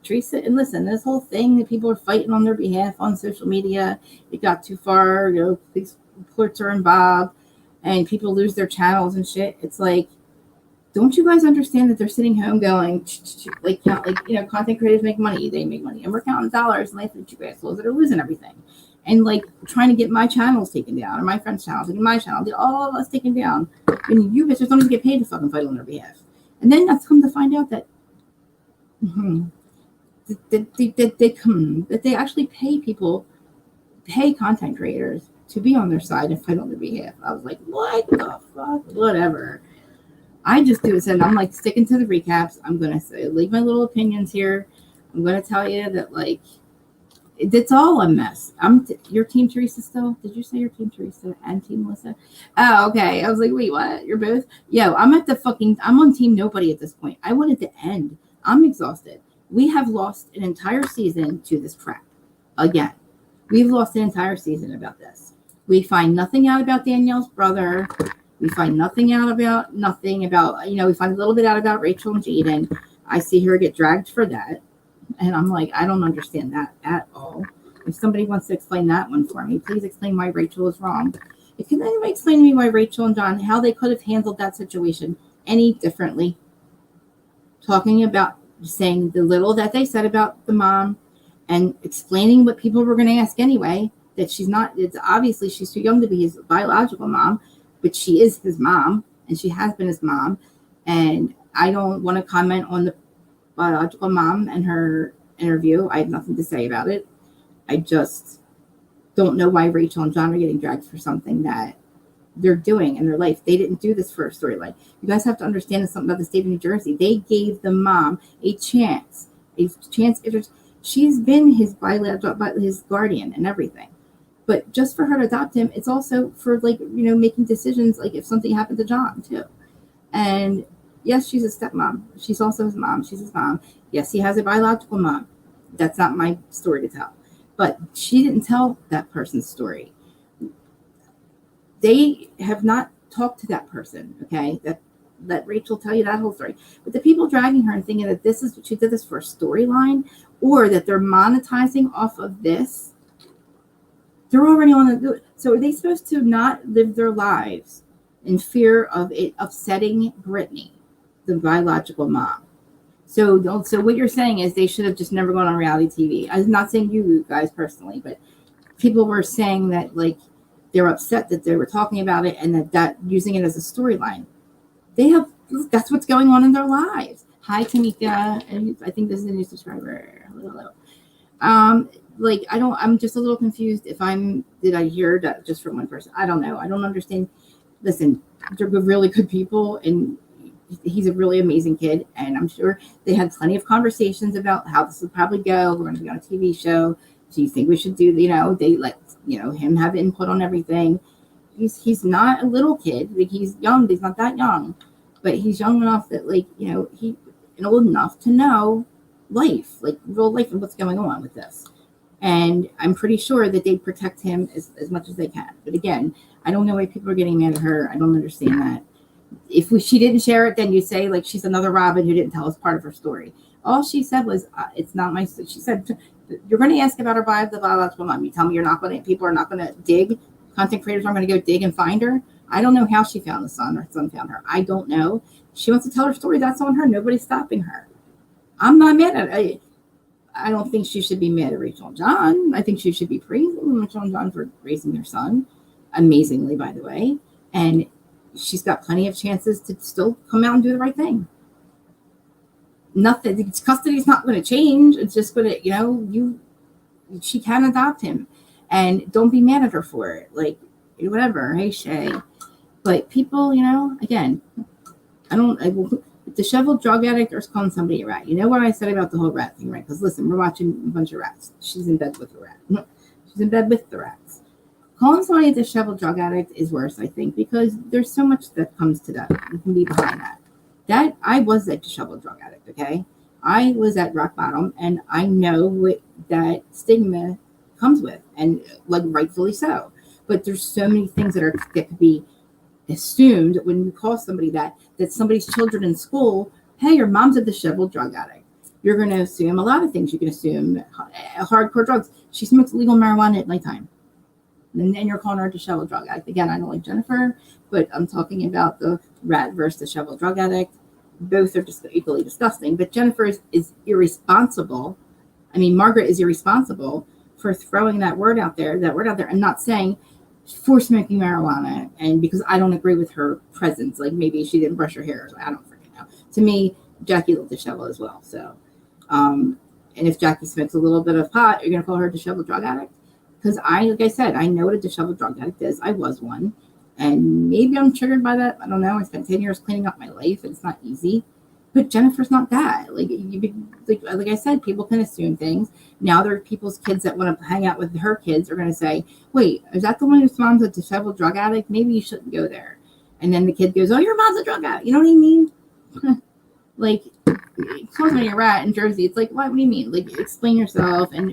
Teresa, and listen, this whole thing that people are fighting on their behalf on social media, it got too far. Please reports are involved and people lose their channels and shit. It's like, don't you guys understand that they're sitting home going, like, content creators make money, they make money, and we're counting dollars, and they think you assholes that are losing everything, and like trying to get my channels taken down, or my friend's channels, and my channel, all of us taken down, and you bitches don't even get paid to fucking fight on their behalf. And then that's come to find out that that they actually pay content creators to be on their side and fight on their behalf. I was like, what the fuck? Whatever. I just do it. And I'm like sticking to the recaps. I'm going to leave my little opinions here. I'm going to tell you that, like, it's all a mess. Your team Teresa still? Did you say your team Teresa and team Melissa? Oh, okay. I was like, wait, what? You're both? Yo, I'm on team nobody at this point. I want it to end. I'm exhausted. We have lost an entire season to this crap. Again, we've lost an entire season about this. We find nothing out about Danielle's brother. We find nothing about, we find a little bit out about Rachel and Jaden. I see her get dragged for that. And I'm like, I don't understand that at all. If somebody wants to explain that one for me, please explain why Rachel is wrong. Can anybody explain to me why Rachel and John, how they could have handled that situation any differently? Talking about saying the little that they said about the mom and explaining what people were going to ask anyway, that it's obviously she's too young to be his biological mom, but she is his mom, and she has been his mom. And I don't want to comment on the biological mom and her interview. I have nothing to say about it. I just don't know why Rachel and John are getting dragged for something that they're doing in their life. They didn't do this for a storyline. You guys have to understand something about the state of New Jersey. They gave the mom a chance. She's been his guardian and everything. But just for her to adopt him, it's also for, like, making decisions, like if something happened to John too. And yes, she's a stepmom. She's also his mom. She's his mom. Yes, he has a biological mom. That's not my story to tell. But she didn't tell that person's story. They have not talked to that person, okay? Let Rachel tell you that whole story. But the people dragging her and thinking that she did this for a storyline, or that they're monetizing off of this, they're already on the. So are they supposed to not live their lives in fear of it upsetting Brittany, the biological mom? So what you're saying is they should have just never gone on reality TV. I'm not saying you guys personally, but people were saying that, like, they're upset that they were talking about it and that using it as a storyline. That's what's going on in their lives. Hi, Tamika. And I think this is a new subscriber. Hello. I'm just a little confused did I hear that just from one person? I don't know. I don't understand. Listen, they're really good people, and he's a really amazing kid. And I'm sure they had plenty of conversations about how this would probably go. We're going to be on a TV show. Do you think we should do, they let, him have input on everything. He's not a little kid. Like, he's young. He's not that young, but he's young enough that, like, and old enough to know life, like real life, and what's going on with this. And I'm pretty sure that they protect him as much as they can. But again, I don't know why people are getting mad at her. I don't understand that. If she didn't share it, then you say, like, she's another Robin who didn't tell us part of her story. All she said was, it's not my. She said, you're going to ask about her biological mom. You tell me people are not going to dig. Content creators aren't going to go dig and find her. I don't know how she found the son or son found her. I don't know. She wants to tell her story. That's on her. Nobody's stopping her. I'm not mad at her. I don't think she should be mad at Rachel and John. I think she should be praising Rachel and John for raising their son amazingly, by the way. And she's got plenty of chances to still come out and do the right thing. Nothing. Custody is not going to change. It's just going to, she can adopt him. And don't be mad at her for it. Like, whatever. Hey, Shay. But people, again, disheveled drug addict or calling somebody a rat. You know what I said about the whole rat thing, right? Because listen, we're watching a bunch of rats. She's in bed with the rat. She's in bed with the rats. Calling somebody a disheveled drug addict is worse, I think, because there's so much that comes to that. You can be behind that. I was a disheveled drug addict, okay? I was at rock bottom, and I know what that stigma comes with, and, like, rightfully so. But there's so many things that could be assumed when you call somebody that somebody's children in school, hey, your mom's a disheveled drug addict. You're going to assume a lot of things. You can assume hardcore drugs. She smokes illegal marijuana at nighttime. And you're calling her a disheveled drug addict. Again, I don't like Jennifer, but I'm talking about the rat versus disheveled drug addict. Both are just equally disgusting. But Jennifer is irresponsible. I mean, Margaret is irresponsible for throwing that word out there, and not saying for smoking marijuana. And because I don't agree with her presence, like maybe she didn't brush her hair. I don't freaking know. To me, Jackie looked disheveled as well. So, and if Jackie smokes a little bit of pot, you're going to call her a disheveled drug addict? Because like I said, I know what a disheveled drug addict is. I was one. And maybe I'm triggered by that. I don't know. I spent 10 years cleaning up my life. It's not easy. But Jennifer's not that. Like I said, people can assume things. Now there are people's kids that want to hang out with her kids are going to say, wait, is that the one whose mom's a disheveled drug addict? Maybe you shouldn't go there. And then the kid goes, oh, your mom's a drug addict. You know what I mean? Like, calls me a rat in Jersey. It's like, what do you mean? Like, explain yourself. And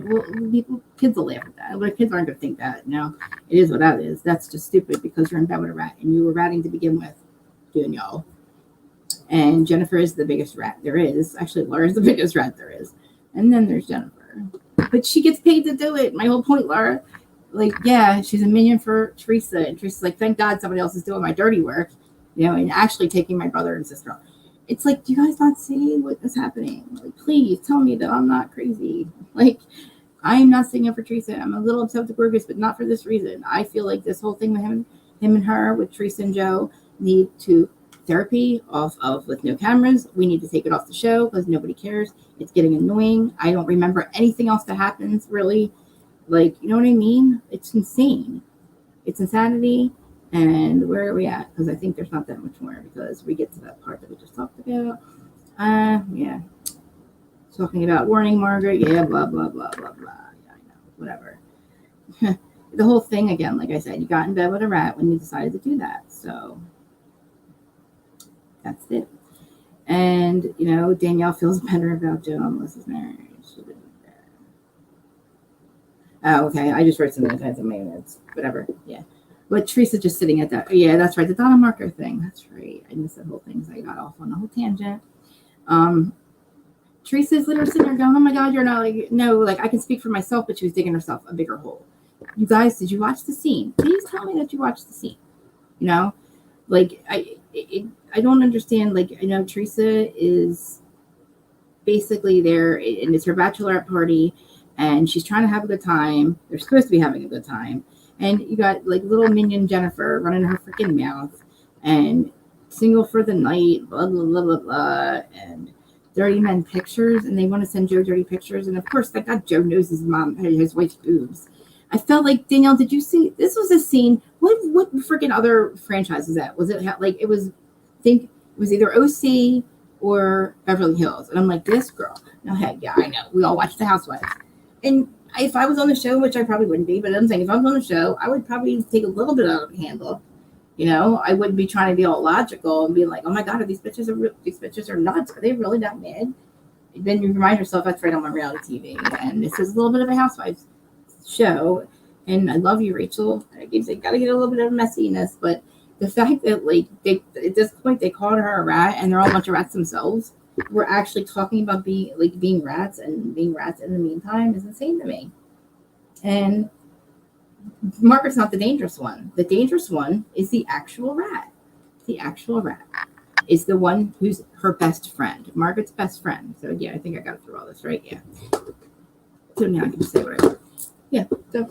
kids will laugh at that. But kids aren't going to think that. No, it is what that is. That's just stupid because you're in bed with a rat. And you were ratting to begin with, y'all. And Jennifer is the biggest rat there is. Actually, Laura is the biggest rat there is. And then there's Jennifer. But she gets paid to do it. My whole point, Laura. Like, yeah, she's a minion for Teresa. And Teresa's like, thank God somebody else is doing my dirty work. And actually taking my brother and sister on. It's like, do you guys not see what is happening? Like, please tell me that I'm not crazy. Like, I am not sticking up for Teresa. I'm a little upset with the Burgess, but not for this reason. I feel like this whole thing with him and her, with Teresa and Joe, need to therapy off of with no cameras. We need to take it off the show because nobody cares. It's getting annoying. I don't remember anything else that happens, really. Like, you know what I mean? It's insane. It's insanity. And where are we at? Because I think there's not that much more because we get to that part that we just talked about. Yeah. Talking about warning Margaret. Yeah, blah, blah, blah, blah, blah. Yeah, I know. Whatever. The whole thing, again, like I said, you got in bed with a rat when you decided to do that. So that's it. And, Danielle feels better about Joe and Melissa's marriage. Oh, okay. I just wrote some notes in my notes. Whatever. Yeah. But Teresa just sitting at that. Yeah, that's right. The Donna Marker thing. That's right. I missed that whole thing. So I got off on the whole tangent. Teresa's literally sitting there going, oh my God, you're not like, no, like I can speak for myself, but she was digging herself a bigger hole. You guys, did you watch the scene? Please tell me that you watched the scene. Like I don't understand. Like, Teresa is basically there and it's her bachelorette party and she's trying to have a good time. They're supposed to be having a good time. And you got like little minion Jennifer running her freaking mouth and single for the night, blah, blah, blah, blah, blah, and dirty men pictures. And they want to send Joe dirty pictures. And of course, that God, Joe knows his wife's boobs. I felt like, Danielle, did you see, this was a scene, what freaking other franchise was that? Was it like, it was either OC or Beverly Hills. And I'm like, this girl. No, heck, yeah, I know. We all watched the Housewives. And if I was on the show, which I probably wouldn't be, but I'm saying if I was on the show, I would probably take a little bit out of the handle. I wouldn't be trying to be all logical and be like, oh my God, these bitches are nuts. Are they really that mad? Then you remind yourself that's right on my reality TV. And this is a little bit of a Housewives show. And I love you, Rachel. I keep saying, gotta get a little bit of messiness. But the fact that like at this point they called her a rat and they're all a bunch of rats themselves. We're actually talking about being rats and being rats in the meantime is insane to me. And Margaret's not the dangerous one. The dangerous one is the actual rat. The actual rat is the one who's her best friend. Margaret's best friend. So yeah, I think I got through all this, right? Yeah. So now I can say what I want. Yeah. So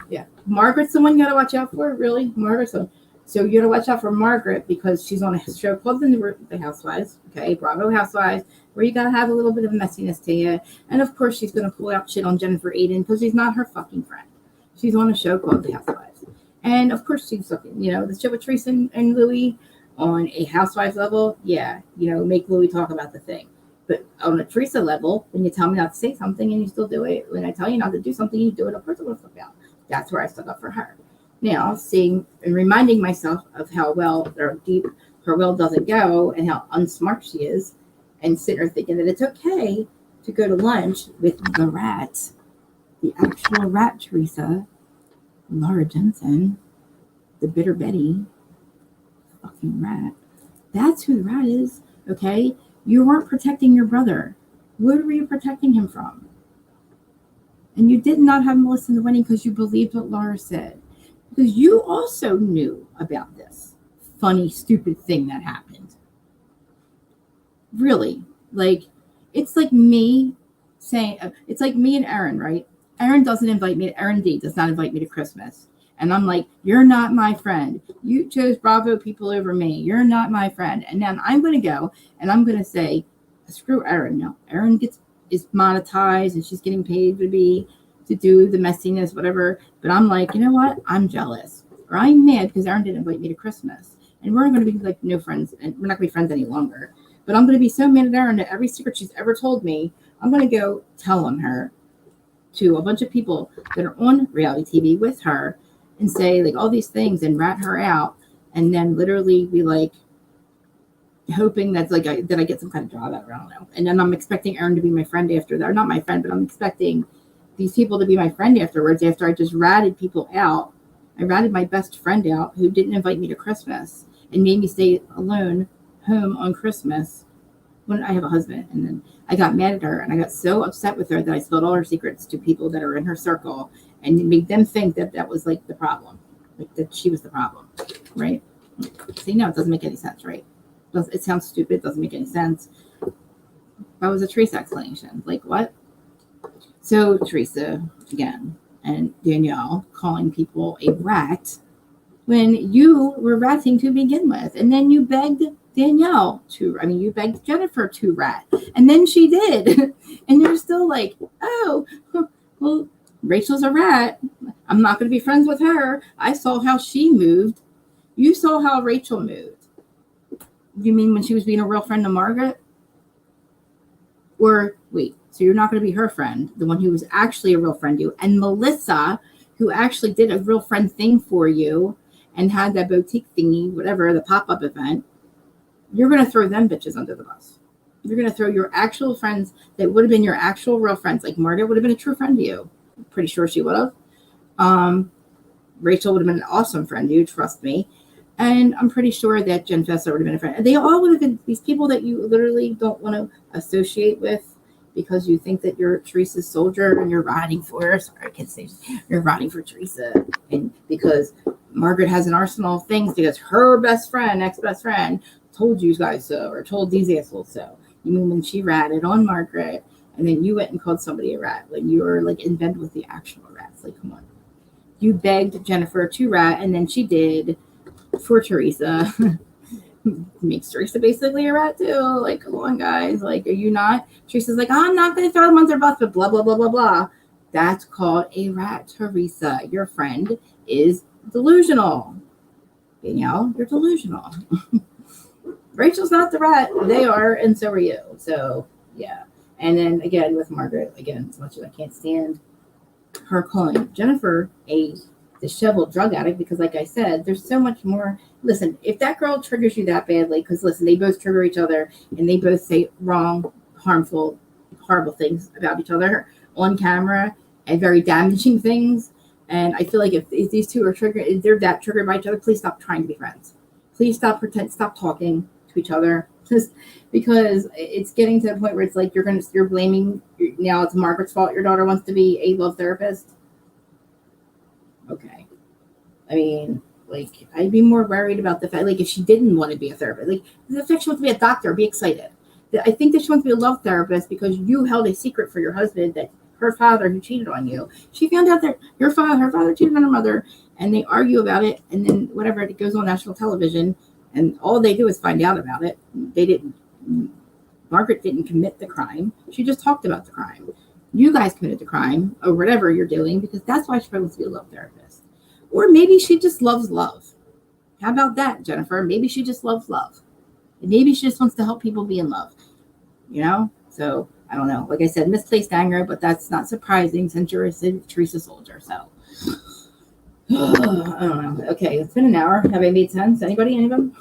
yeah. Margaret's the one you gotta watch out for, really. Margaret's the one. So you got to watch out for Margaret because she's on a show called The Housewives, okay, Bravo Housewives, where you got to have a little bit of messiness to you. And, of course, she's going to pull out shit on Jennifer Aiden because she's not her fucking friend. She's on a show called The Housewives. And, of course, she's looking, the show with Teresa and Louis on a Housewives level, yeah, make Louis talk about the thing. But on a Teresa level, when you tell me not to say something and you still do it, when I tell you not to do something, you do it, of course I'm going to flip out. That's where I stuck up for her. Now, seeing and reminding myself of how well or deep her will doesn't go and how unsmart she is, and sitting there thinking that it's okay to go to lunch with the rat, the actual rat Teresa, Laura Jensen, the bitter Betty, fucking rat. That's who the rat is, okay? You weren't protecting your brother. What were you protecting him from? And you did not have Melissa in the wedding because you believed what Laura said. because you also knew about this funny, stupid thing that happened. Really, like, it's like me saying, it's like me and Erin, right? Erin doesn't invite me. Erin D does not invite me to Christmas. And I'm like, you're not my friend. You chose Bravo people over me. You're not my friend. And then I'm going to go and I'm going to say, screw Erin. No, Erin is monetized and she's getting paid to do the messiness, whatever. But I'm like, you know what? I'm jealous. Or I'm mad because Erin didn't invite me to Christmas. And we're going to be like no friends. And we're not going to be friends any longer. But I'm going to be so mad at Erin that every secret she's ever told me, I'm going to go tell on her to a bunch of people that are on reality TV with her and say like all these things and rat her out, and then literally be like hoping that's like that I get some kind of job out of her. I don't know. And then I'm expecting Erin to be my friend after that. Or not my friend, but I'm expecting these people to be my friend afterwards after I just ratted people out. I ratted my best friend out who didn't invite me to Christmas and made me stay alone home on Christmas when I have a husband. And then I got mad at her and I got so upset with her that I spilled all her secrets to people that are in her circle and made them think that that was like the problem, like that she was the problem, right? See, no, it doesn't make any sense, right? It sounds stupid. It doesn't make any sense. That was a Teresa explanation. Like what? So Teresa again and Danielle calling people a rat when you were ratting to begin with, and then you begged Danielle you begged Jennifer to rat, and then she did, and you're still like, oh, well, Rachel's a rat. I'm not going to be friends with her. I saw how she moved. You saw how Rachel moved. You mean when she was being a real friend to Margaret? Or wait, so you're not going to be her friend, the one who was actually a real friend to you, and Melissa, who actually did a real friend thing for you and had that boutique thingy, whatever, the pop-up event, you're going to throw them bitches under the bus. You're going to throw your actual friends that would have been your actual real friends. Like Margaret would have been a true friend to you. I'm pretty sure she would have. Rachel would have been an awesome friend to you, trust me. And I'm pretty sure that Jen Fessa would have been a friend. They all would have been these people that you literally don't want to associate with because you think that you're Teresa's soldier and you're riding for her. Sorry, I can't say you're riding for Teresa. And because Margaret has an arsenal of things because her best friend, ex-best friend, told you guys so or told these assholes so. You mean when she ratted on Margaret and then you went and called somebody a rat when you were like in bed with the actual rats? Like, come on. You begged Jennifer to rat and then she did for Teresa. Makes Teresa basically a rat too. Like, come on, guys. Like, are you not? Teresa's like, I'm not going to throw them under bus, but blah, blah, blah, blah, blah. That's called a rat, Teresa. Your friend is delusional. Danielle, you're delusional. Rachel's not the rat. They are, and so are you. So, yeah. And then, again, with Margaret, again, as much as I can't stand her calling Jennifer a disheveled drug addict, because like I said, there's so much more. Listen, if that girl triggers you that badly, because listen, they both trigger each other and they both say wrong, harmful, horrible things about each other on camera and very damaging things. And I feel like if these two are triggered, if they're that triggered by each other, please stop trying to be friends. Please stop talking to each other, just because it's getting to the point where it's like you're blaming now it's Margaret's fault your daughter wants to be a love therapist. Okay. I mean, like, I'd be more worried about the fact, like, if she didn't want to be a therapist, like, the fact she wants to be a doctor, be excited. I think that she wants to be a love therapist because you held a secret for your husband that her father who cheated on you. She found out that her father cheated on her mother, and they argue about it, and then whatever, it goes on national television, and all they do is find out about it. Margaret didn't commit the crime. She just talked about the crime. You guys committed the crime or whatever you're doing because that's why she wants to be a love therapist. Or maybe she just loves love. How about that, Jennifer? Maybe she just loves love. And maybe she just wants to help people be in love. You know? So, I don't know. Like I said, misplaced anger, but that's not surprising since you're a Teresa soldier. So, I don't know. Okay, it's been an hour. Have I made sense? Anybody? Anybody?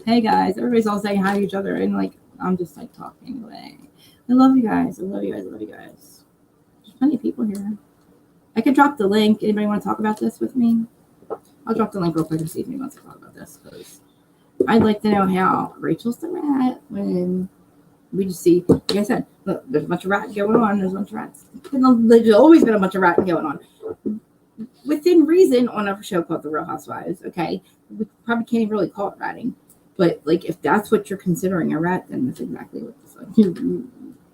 Hey, guys. Everybody's all saying hi to each other. And, like, I'm just, like, talking away. I love you guys. I love you guys. I love you guys. There's plenty of people here. I could drop the link. Anybody want to talk about this with me? I'll drop the link real quick and see if anyone wants to talk about this because I'd like to know how Rachel's the rat when we just see, like I said, look, there's a bunch of rats going on. There's a bunch of rats. There's always been a bunch of rats going on. within reason on a show called The Real Housewives. Okay, we probably can't even really call it ratting, but like if that's what you're considering a rat, then that's exactly what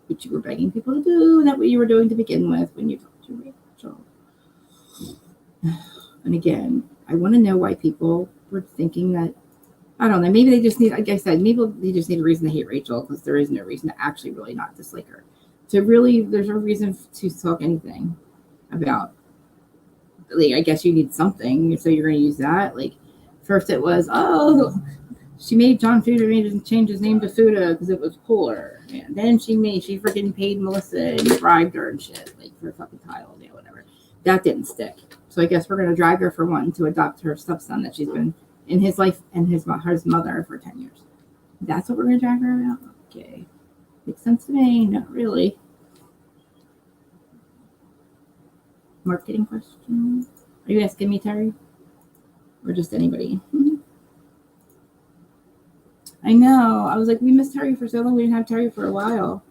what you were begging people to do, and that what you were doing to begin with when you talked to Rachel. And again, I want to know why people were thinking that. I don't know. Maybe they just need, like I said, maybe they just need a reason to hate Rachel because there is no reason to actually really not dislike her. So really, there's no reason to talk anything about. Like, I guess you need something, so you're going to use that. Like, first it was, oh, she made John Fuda change his name to Fuda because it was cooler. And then she freaking paid Melissa and bribed her and shit, like for a fucking title, yeah, whatever. That didn't stick. So I guess we're going to drag her for one to adopt her stepson that she's been in his life and his mother for 10 years. That's what we're going to drag her about? Okay. Makes sense to me. Not really. Marketing question. Are you asking me, Terry? Or just anybody? I know. I was like, we missed Terry for so long. We didn't have Terry for a while.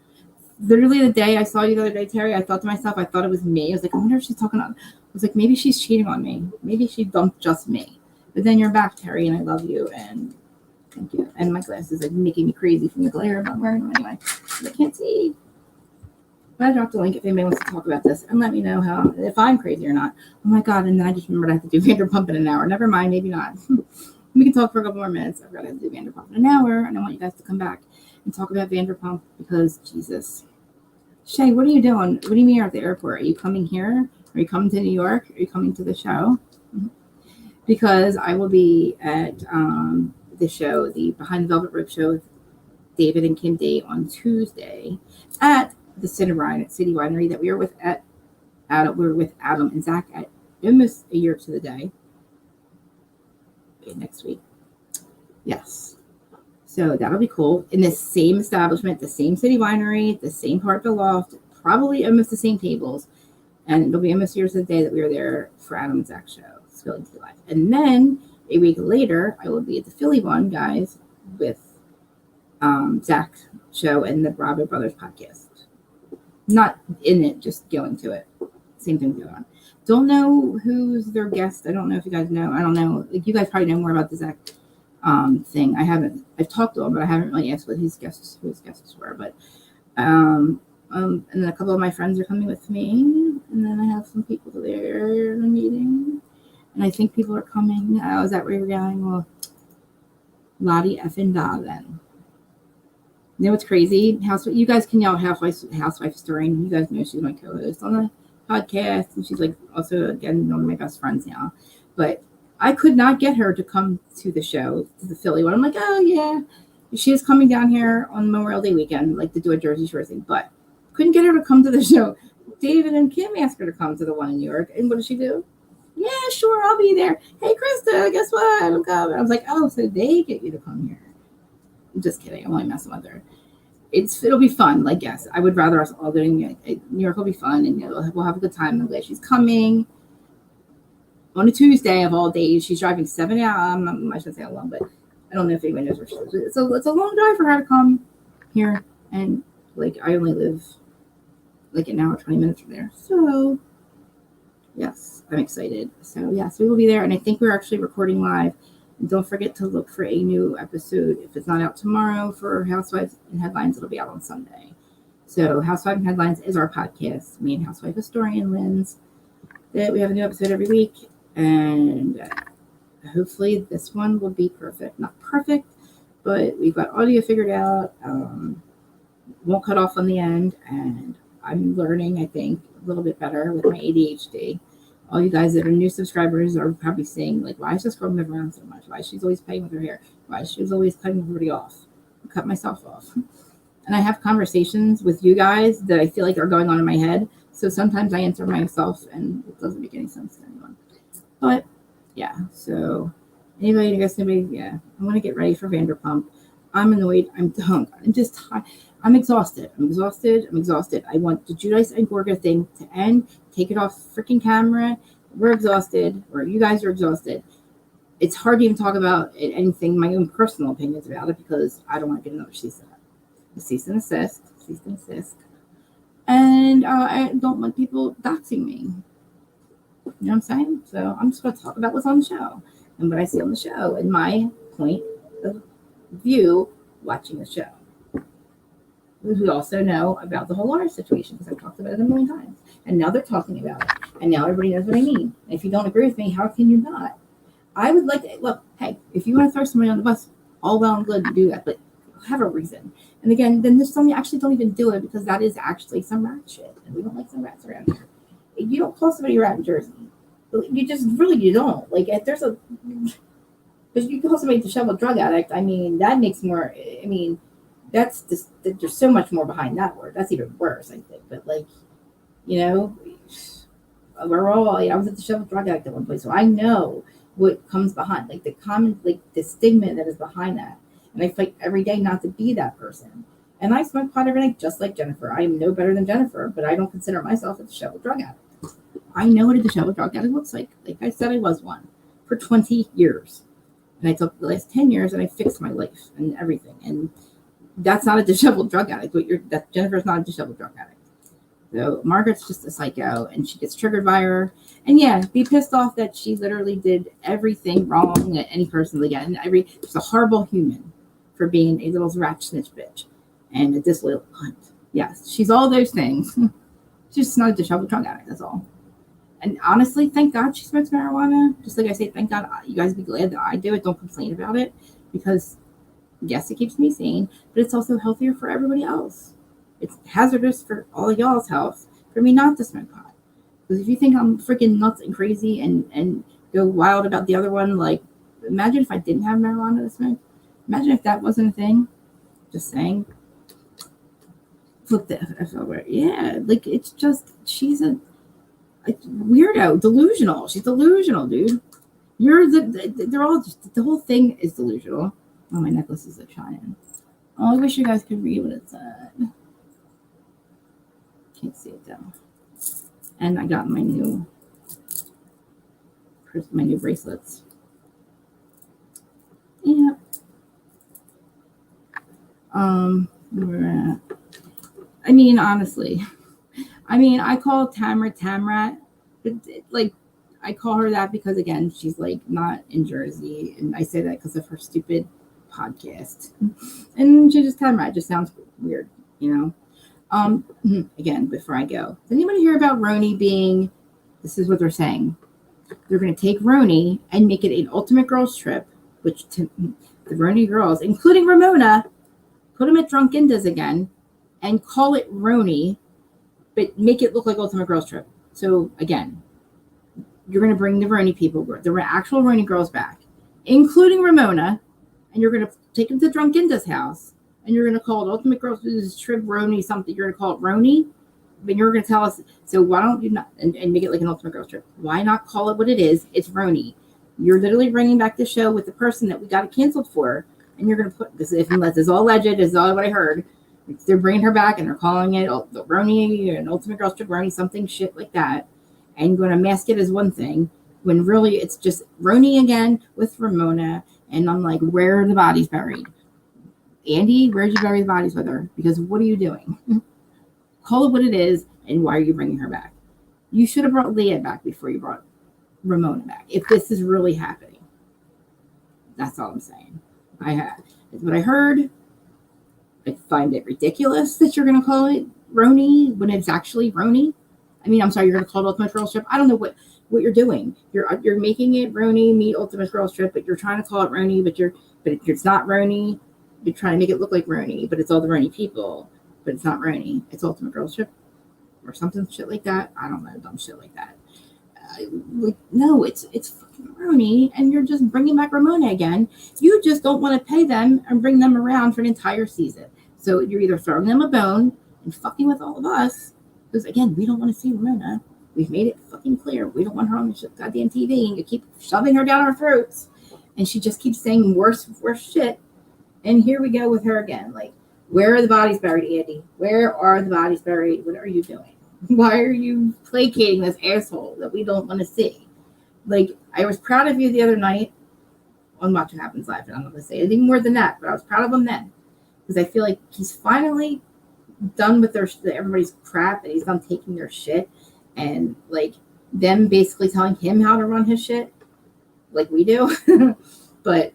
Literally the day I saw you the other day, Terry, I thought to myself, I thought it was me. I was like, I wonder if she's talking on. I was like, maybe she's cheating on me. Maybe she dumped just me. But then you're back, Terry, and I love you, and thank you. And my glasses are making me crazy from the glare, but I'm wearing them anyway. I can't see. But I dropped the link if anybody wants to talk about this, and let me know if I'm crazy or not. Oh my God, and then I just remembered I have to do Vanderpump in an hour. Never mind, maybe not. We can talk for a couple more minutes. I've got to do Vanderpump in an hour, and I want you guys to come back and talk about Vanderpump because, Jesus. Shay, what are you doing? What do you mean you're at the airport? Are you coming here? Are you coming to New York? Are you coming to the show? Because I will be at the show, the Behind the Velvet Rope show with David and Kim Day on Tuesday at the City Winery that we were with Adam and Zach at almost a year to the day. Next week. Yes. So that'll be cool. In the same establishment, the same City Winery, the same part of the loft, probably almost the same tables. And it'll be almost a year to the day that we were there for Adam and Zach's show. Spilling Tea Live. And then a week later, I will be at the Philly one, guys, with Zach's show and the Bravo Brothers podcast. Not in it, just going to it. Same thing going on. Don't know who's their guest. I don't know if you guys know. I don't know. Like, you guys probably know more about the Zach thing. I've talked to him, but I haven't really asked who his guests were. But and then a couple of my friends are coming with me, and then I have some people there in the meeting, and I think people are coming. Is that where you're going? Well, Lottie effing da then. You know what's crazy? You guys can yell housewife historian. You guys know she's my co-host on the podcast, and she's like also again one of my best friends now. But I could not get her to come to the show, to the Philly one. I'm like, oh yeah, she is coming down here on Memorial Day weekend, like to do a Jersey Shore thing, but couldn't get her to come to the show. David and Kim asked her to come to the one in New York, and what did she do? Yeah, sure, I'll be there. Hey, Krista, guess what? I'm coming. I was like, oh, so they get you to come here. I'm just kidding. I'm only messing with her. It'll be fun. Like, yes, I would rather us all go to New York. Will be fun, and we'll have a good time. I'm glad she's coming on a Tuesday of all days. She's driving 7 hours. I shouldn't say how long, but I don't know if anyone knows where she lives. It's a long drive for her to come here, and like I only live like an hour 20 minutes from there. So yes, I'm excited. So yes, we will be there, and I think we're actually recording live. And don't forget to look for a new episode. If it's not out tomorrow for Housewives and Headlines, it'll be out on Sunday. So Housewives and Headlines is our podcast. Me and Housewife historian Lynn's. That we have a new episode every week, and hopefully this one will be perfect. Not perfect, but we've got audio figured out. Won't cut off on the end, and I'm learning, I think, a little bit better with my ADHD. All you guys that are new subscribers are probably saying, like, why is this girl moving around so much? Why is she always playing with her hair? Why is she always cutting everybody off? I cut myself off. And I have conversations with you guys that I feel like are going on in my head. So sometimes I answer myself, and it doesn't make any sense to anyone. But, yeah. So, anybody, yeah. I'm going to get ready for Vanderpump. I'm annoyed. I'm done. I'm just tired. I'm exhausted. I'm exhausted. I want the Judice and Gorga thing to end. Take it off freaking camera. We're exhausted. Or you guys are exhausted. It's hard to even talk about anything, my own personal opinions about it, because I don't want to get another cease and desist. And I don't want people doxing me. You know what I'm saying? So I'm just going to talk about what's on the show and what I see on the show and my point of view watching the show. We also know about the whole water situation because I've talked about it a million times. And now they're talking about it. And now everybody knows what I mean. And if you don't agree with me, how can you not? I would like to, look, hey, if you want to throw somebody on the bus, all well and good to do that, but have a reason. And again, then there's some actually don't even do it because that is actually some rat shit. And we don't like some rats around here. You don't call somebody a rat in Jersey. You just really, you don't. Like, if there's a, because you call somebody a disheveled drug addict, I mean, that makes more, I mean, that's just, there's so much more behind that word. That's even worse, I think. But, like, you know, we're all, I was a disheveled drug addict at one place, so I know what comes behind, like the common, like the stigma that is behind that. And I fight every day not to be that person. And I smoke pot every night, just like Jennifer. I am no better than Jennifer, but I don't consider myself a disheveled drug addict. I know what a disheveled drug addict looks like. Like I said, I was one for 20 years. And I took the last 10 years and I fixed my life and everything. And that's not a disheveled drug addict. That Jennifer's not a disheveled drug addict. So Margaret's just a psycho and she gets triggered by her. And yeah, be pissed off that she literally did everything wrong that any person again. She's a horrible human for being a little rat snitch bitch and a disloyal cunt. Yes, she's all those things. She's just not a disheveled drug addict, that's all. And honestly, thank God she smokes marijuana. Just like I say, thank God you guys be glad that I do it. Don't complain about it because yes, it keeps me sane, but it's also healthier for everybody else. It's hazardous for all of y'all's health for me not to smoke pot. Because if you think I'm freaking nuts and crazy and go wild about the other one, like imagine if I didn't have marijuana to smoke. Imagine if that wasn't a thing. Just saying. Flip the yeah, like it's just she's a weirdo, delusional. She's delusional, dude. They're all just the whole thing is delusional. Oh, my necklace is like shining. Oh, I wish you guys could read what it said. Can't see it though. And I got my new bracelets. Yeah. I mean, honestly, I call Tamara Tamrat, but like, I call her that because again, she's like not in Jersey, and I say that because of her stupid podcast, and she just Tamrat just sounds weird, you know. Again, before I go, does anybody hear about Roni being? This is what they're saying. They're going to take Roni and make it an ultimate girls trip, which the Roni girls, including Ramona, put them at Drunkindas again, and call it Roni, but make it look like ultimate girls trip. So again, you're going to bring the Roni people, the actual Roni girls back, including Ramona, and you're going to take them to Drunkinda's house, and you're going to call it Ultimate Girls Trip Roni something. You're going to call it Roni, but you're going to tell us, so why don't you not, and make it like an Ultimate Girls Trip. Why not call it what it is? It's Roni. You're literally bringing back the show with the person that we got it canceled for, and you're going to put, this is all alleged, this is all what I heard. They're bringing her back, and they're calling it Roni, an Ultimate Girls Trip Roni, something shit like that. And going to mask it as one thing when really it's just Roni again with Ramona. And I'm like, where are the bodies buried? Andy, where'd you bury the bodies with her? Because what are you doing? Call it what it is, and why are you bringing her back? You should have brought Leah back before you brought Ramona back. If this is really happening, that's all I'm saying. It's what I heard. I find it ridiculous that you're going to call it Roni when it's actually Roni. I'm sorry, you're going to call it Ultimate Girls Trip. I don't know what you're doing. You're making it Roni meet Ultimate Girls Trip, but you're trying to call it Roni, but it's not Roni. You're trying to make it look like Roni, but it's all the Roni people, but it's not Roni. It's Ultimate Girls Trip or something shit like that. I don't know, dumb shit like that. No, it's fucking Roni, and you're just bringing back Ramona again. You just don't want to pay them and bring them around for an entire season. So you're either throwing them a bone and fucking with all of us. Because again, we don't want to see Ramona. We've made it fucking clear. We don't want her on the goddamn TV. And you keep shoving her down our throats. And she just keeps saying worse shit. And here we go with her again. Like, where are the bodies buried, Andy? Where are the bodies buried? What are you doing? Why are you placating this asshole that we don't want to see? Like, I was proud of you the other night on Watch What Happens Live. And I'm not going to say anything more than that. But I was proud of him then. Because I feel like he's finally done with everybody's crap, and he's done taking their shit, and like them basically telling him how to run his shit, like we do, but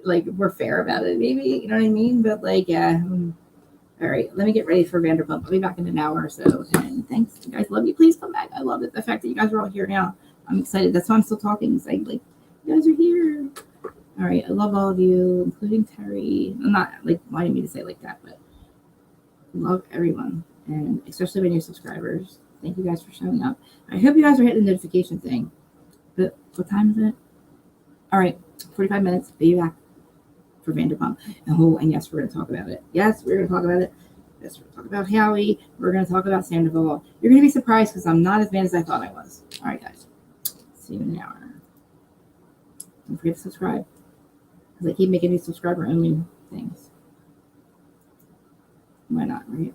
like we're fair about it, maybe, you know what I mean? But like, yeah. All right, let me get ready for Vanderpump. I'll be back in an hour or so. And thanks, you guys. Love you. Please come back. I love it. The fact that you guys are all here now. I'm excited. That's why I'm still talking. It's like you guys are here. All right, I love all of you, including Terry. I'm not like wanting me to say it like that, but love everyone, and especially my new subscribers. Thank you guys for showing up. I hope you guys are hitting the notification thing. But what time is it? All right, 45 minutes. Be back for Vanderpump. And yes, we're going to talk about it. Yes, we're going to talk about it. Yes, we're going to talk about Howie. We're going to talk about Sandoval. You're going to be surprised because I'm not as bad as I thought I was. All right, guys. See you in an hour. Don't forget to subscribe because I keep making these subscriber-only things. Why not, right?